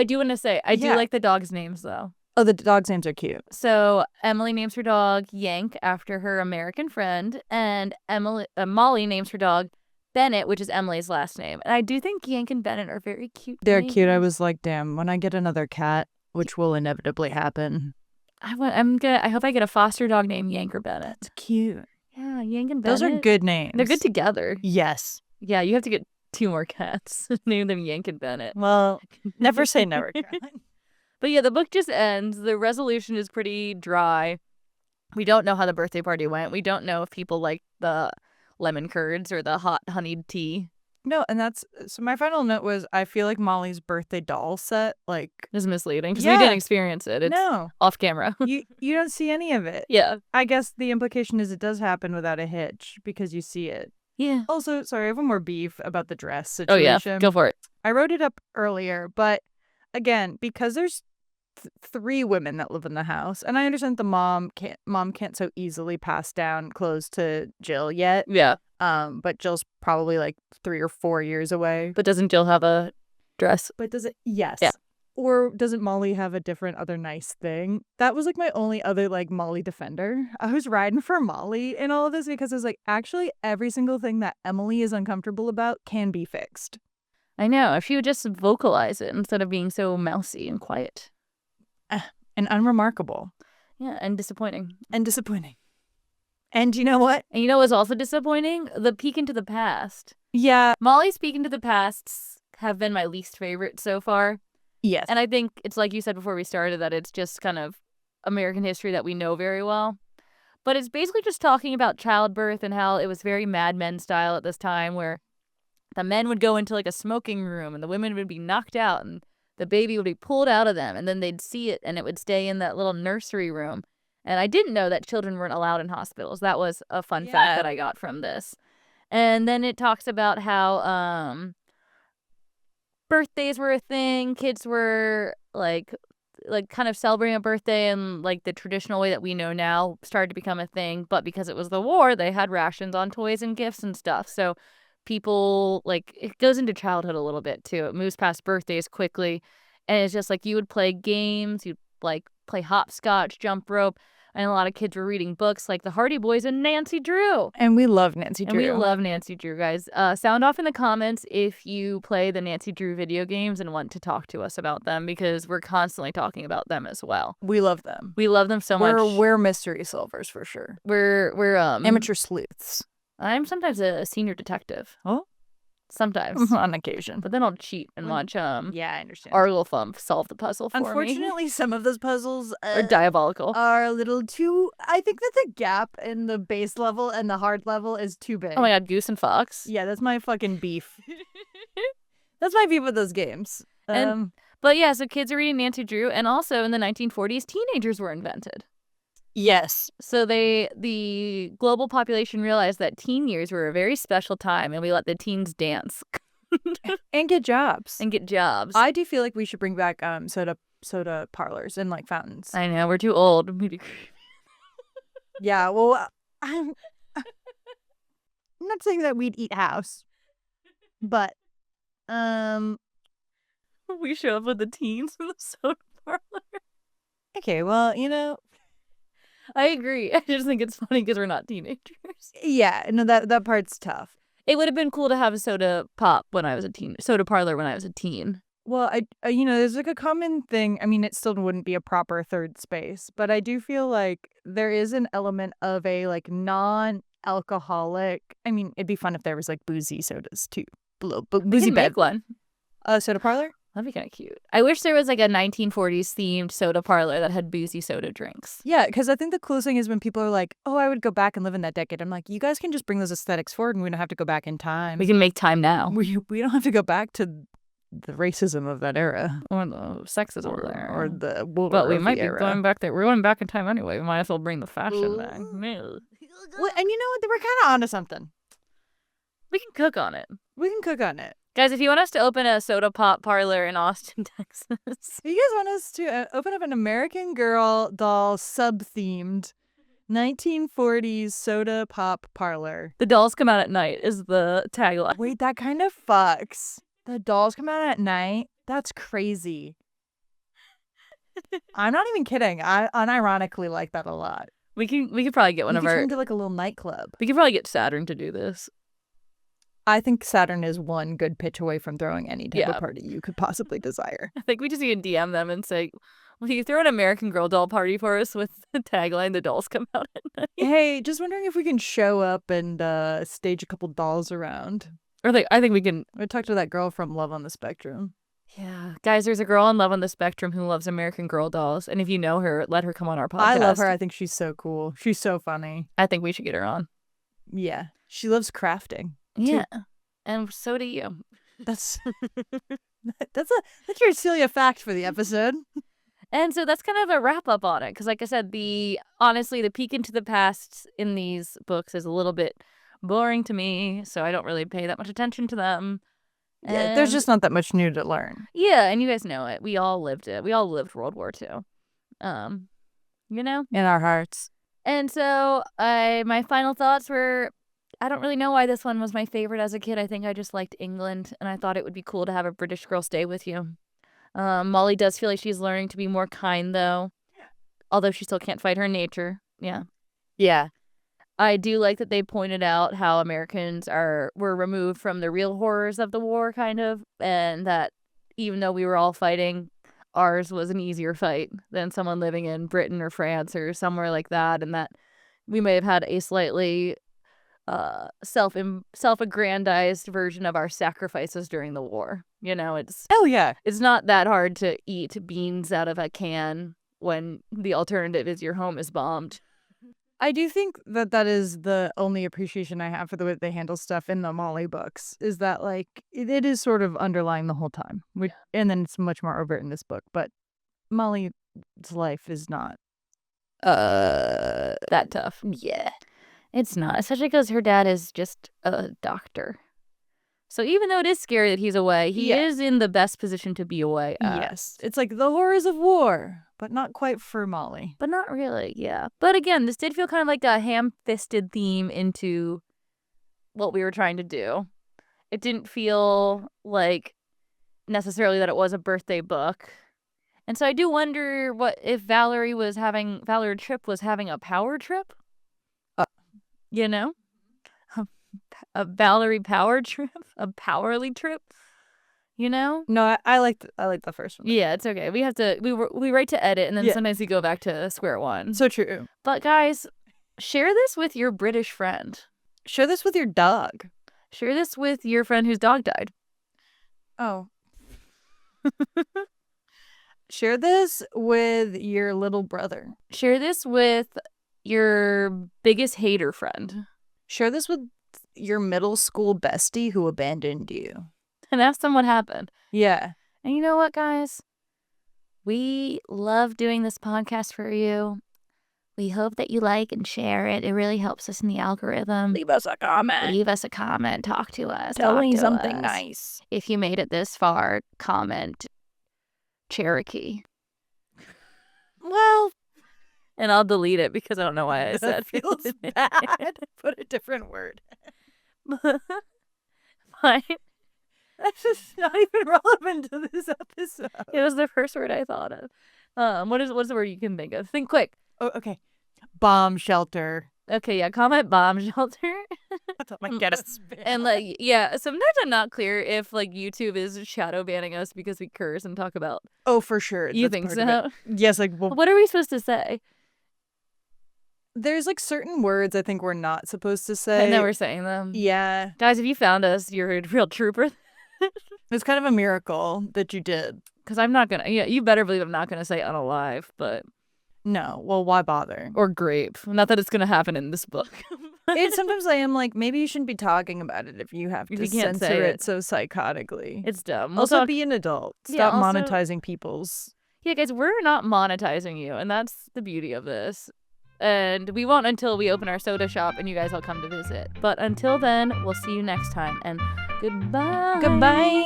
do want to say, I do like the dogs' names, though. Oh, the dogs' names are cute. So Emily names her dog Yank after her American friend, and Molly names her dog Bennett, which is Emily's last name. And I do think Yank and Bennett are very cute. They're names. cute. I was like, damn, when I get another cat, which will inevitably happen, I hope I get a foster dog named Yank or Bennett. It's cute. Yeah, Yank and Bennett. Those are good names. They're good together. Yes. Yeah, you have to get 2 more cats. Name them Yank and Bennett. Well, never say never, Caroline. But yeah, the book just ends. The resolution is pretty dry. We don't know how the birthday party went. We don't know if people like the lemon curds or the hot honeyed tea. No, and so my final note was, I feel like Molly's birthday doll set, is misleading because Yeah. we didn't experience it. It's no, off camera. you don't see any of it. Yeah. I guess the implication is it does happen without a hitch because you see it. Yeah. Also, sorry, I have one more beef about the dress Oh, situation. yeah. Go for it. I wrote it up earlier, but again, because there's 3 women that live in the house, and I understand the mom can't so easily pass down clothes to Jill yet. Yeah. But Jill's probably 3 or 4 years away. But doesn't Jill have a dress? But does it? Yes. Yeah. Or doesn't Molly have a different other nice thing? That was my only other Molly defender. I was riding for Molly in all of this because I was actually every single thing that Emily is uncomfortable about can be fixed. I know. If she would just vocalize it instead of being so mousy and quiet. And unremarkable. Yeah, and disappointing. And disappointing. And you know what? And you know what's also disappointing? The peek into the past. Yeah. Molly's peek into the pasts have been my least favorite so far. Yes. And I think it's like you said before we started, that it's just kind of American history that we know very well. But it's basically just talking about childbirth and how it was very Mad Men style at this time, where the men would go into like a smoking room and the women would be knocked out and the baby would be pulled out of them, and then they'd see it and it would stay in that little nursery room. And I didn't know that children weren't allowed in hospitals. That was a fun fact that I got from this. And then it talks about how birthdays were a thing. Kids were like kind of celebrating a birthday in like the traditional way that we know now started to become a thing. But because it was the war, they had rations on toys and gifts and stuff. So people, like, it goes into childhood a little bit too. It moves past birthdays quickly. And it's just like you would play games, you'd like play hopscotch, jump rope. And a lot of kids were reading books like The Hardy Boys and Nancy Drew. And we love Nancy Drew. And we love Nancy Drew, guys. Sound off in the comments if you play the Nancy Drew video games and want to talk to us about them, because we're constantly talking about them as well. We love them. We love them so much. We're mystery solvers for sure. We're Amateur sleuths. I'm sometimes a senior detective. Oh? Sometimes. On occasion. But then I'll cheat and watch Yeah, I understand. Argle Thump solve the puzzle for me. Unfortunately, some of those puzzles are diabolical. Are a little too... I think that the gap in the base level and the hard level is too big. Oh my god, Goose and Fox. Yeah, that's my fucking beef. That's my beef with those games. But yeah, so kids are reading Nancy Drew, and also in the 1940s, teenagers were invented. Yes. So the global population realized that teen years were a very special time, and we let the teens dance. And get jobs. And get jobs. I do feel like we should bring back soda parlors and like fountains. I know, we're too old. Yeah, well, I'm not saying that we'd eat house, but we show up with the teens in the soda parlor. Okay, well, you know, I agree. I just think it's funny because we're not teenagers. Yeah, no, that part's tough. It would have been cool to have a soda pop when I was a teen, soda parlor when I was a teen. Well, I there's like a common thing. I mean, it still wouldn't be a proper third space, but I do feel like there is an element of a like non-alcoholic. I mean, it'd be fun if there was like boozy sodas too. Boozy make one. Soda parlor? That'd be kind of cute. I wish there was like a 1940s themed soda parlor that had boozy soda drinks. Yeah, because I think the coolest thing is when people are like, oh, I would go back and live in that decade. I'm like, you guys can just bring those aesthetics forward and we don't have to go back in time. We can make time now. We don't have to go back to the racism of that era. Or the sexism there. Or the But we might be era. going back there. We're going back in time anyway. We might as well bring the fashion back. Well, and you know what? We're kind of onto something. We can cook on it. We can cook on it. Guys, if you want us to open a soda pop parlor in Austin, Texas. If you guys want us to open up an American Girl doll sub-themed 1940s soda pop parlor. The dolls come out at night is the tagline. Wait, that kind of fucks. The dolls come out at night? That's crazy. I'm not even kidding. I unironically like that a lot. We could probably get one of our... turn into like a little nightclub. We could probably get Saturn to do this. I think Saturn is one good pitch away from throwing any type of party you could possibly desire. I think we just need to DM them and say, will you throw an American Girl doll party for us with the tagline, the dolls come out at night? Hey, just wondering if we can show up and stage a couple dolls around. Or I think we can... I talked to that girl from Love on the Spectrum. Yeah. Guys, there's a girl on Love on the Spectrum who loves American Girl dolls. And if you know her, let her come on our podcast. I love her. I think she's so cool. She's so funny. I think we should get her on. Yeah. She loves crafting. Yeah. Too. And so do you. That's your Celia fact for the episode. And so that's kind of a wrap up on it. Because like I said, honestly, the peek into the past in these books is a little bit boring to me. So I don't really pay that much attention to them. Yeah, there's just not that much new to learn. Yeah, and you guys know it. We all lived it. We all lived World War II. You know? In our hearts. And so my final thoughts were, I don't really know why this one was my favorite as a kid. I think I just liked England, and I thought it would be cool to have a British girl stay with you. Molly does feel like she's learning to be more kind, though. Although she still can't fight her nature. Yeah. Yeah. I do like that they pointed out how Americans were removed from the real horrors of the war, kind of, and that even though we were all fighting, ours was an easier fight than someone living in Britain or France or somewhere like that, and that we may have had a slightly self-aggrandized version of our sacrifices during the war. You know, it's not that hard to eat beans out of a can when the alternative is your home is bombed. I do think that is the only appreciation I have for the way they handle stuff in the Molly books, is that, like, it is sort of underlying the whole time. And then it's much more overt in this book. But Molly's life is not that tough. Yeah. It's not, especially because her dad is just a doctor. So even though it is scary that he's away, he is in the best position to be away. Yes. It's like the horrors of war, but not quite for Molly. But not really, yeah. But again, this did feel kind of like a ham-fisted theme into what we were trying to do. It didn't feel like necessarily that it was a birthday book. And so I do wonder what if Valerie Tripp was having a power trip? You know? A Valerie power trip? A powerly trip? You know? No, I like the first one. Yeah, it's okay. We write to edit, and then sometimes we go back to square one. So true. But guys, share this with your British friend. Share this with your dog. Share this with your friend whose dog died. Oh. Share this with your little brother. Share this with your biggest hater friend. Share this with your middle school bestie who abandoned you. And ask them what happened. Yeah. And you know what, guys? We love doing this podcast for you. We hope that you like and share it. It really helps us in the algorithm. Leave us a comment. Talk to us. Tell me something nice. If you made it this far, comment Cherokee. Well, and I'll delete it because I don't know why I said it. Feels bad. Put a different word. Fine. That's just not even relevant to this episode. It was the first word I thought of. What's the word you can think of? Think quick. Oh, okay. Bomb shelter. Okay, yeah. Comment bomb shelter. Get us. And like, yeah. Sometimes I'm not clear if like YouTube is shadow banning us because we curse and talk about. Oh, for sure. You think so? Yes. Like, well, what are we supposed to say? There's like certain words I think we're not supposed to say. And then we're saying them. Yeah. Guys, if you found us, you're a real trooper. It's kind of a miracle that you did. Because I'm not going to, you better believe I'm not going to say unalive, but. No, well, why bother? Or grape. Not that it's going to happen in this book. Sometimes I am like, maybe you shouldn't be talking about it if you have to censor it so psychotically. It's dumb. Also, be an adult. Stop monetizing people's. Yeah, guys, we're not monetizing you, and that's the beauty of this. And we won't until we open our soda shop and you guys all come to visit. But until then, we'll see you next time. And goodbye. Goodbye.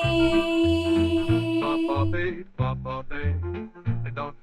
Papa, babe, Papa, babe. They don't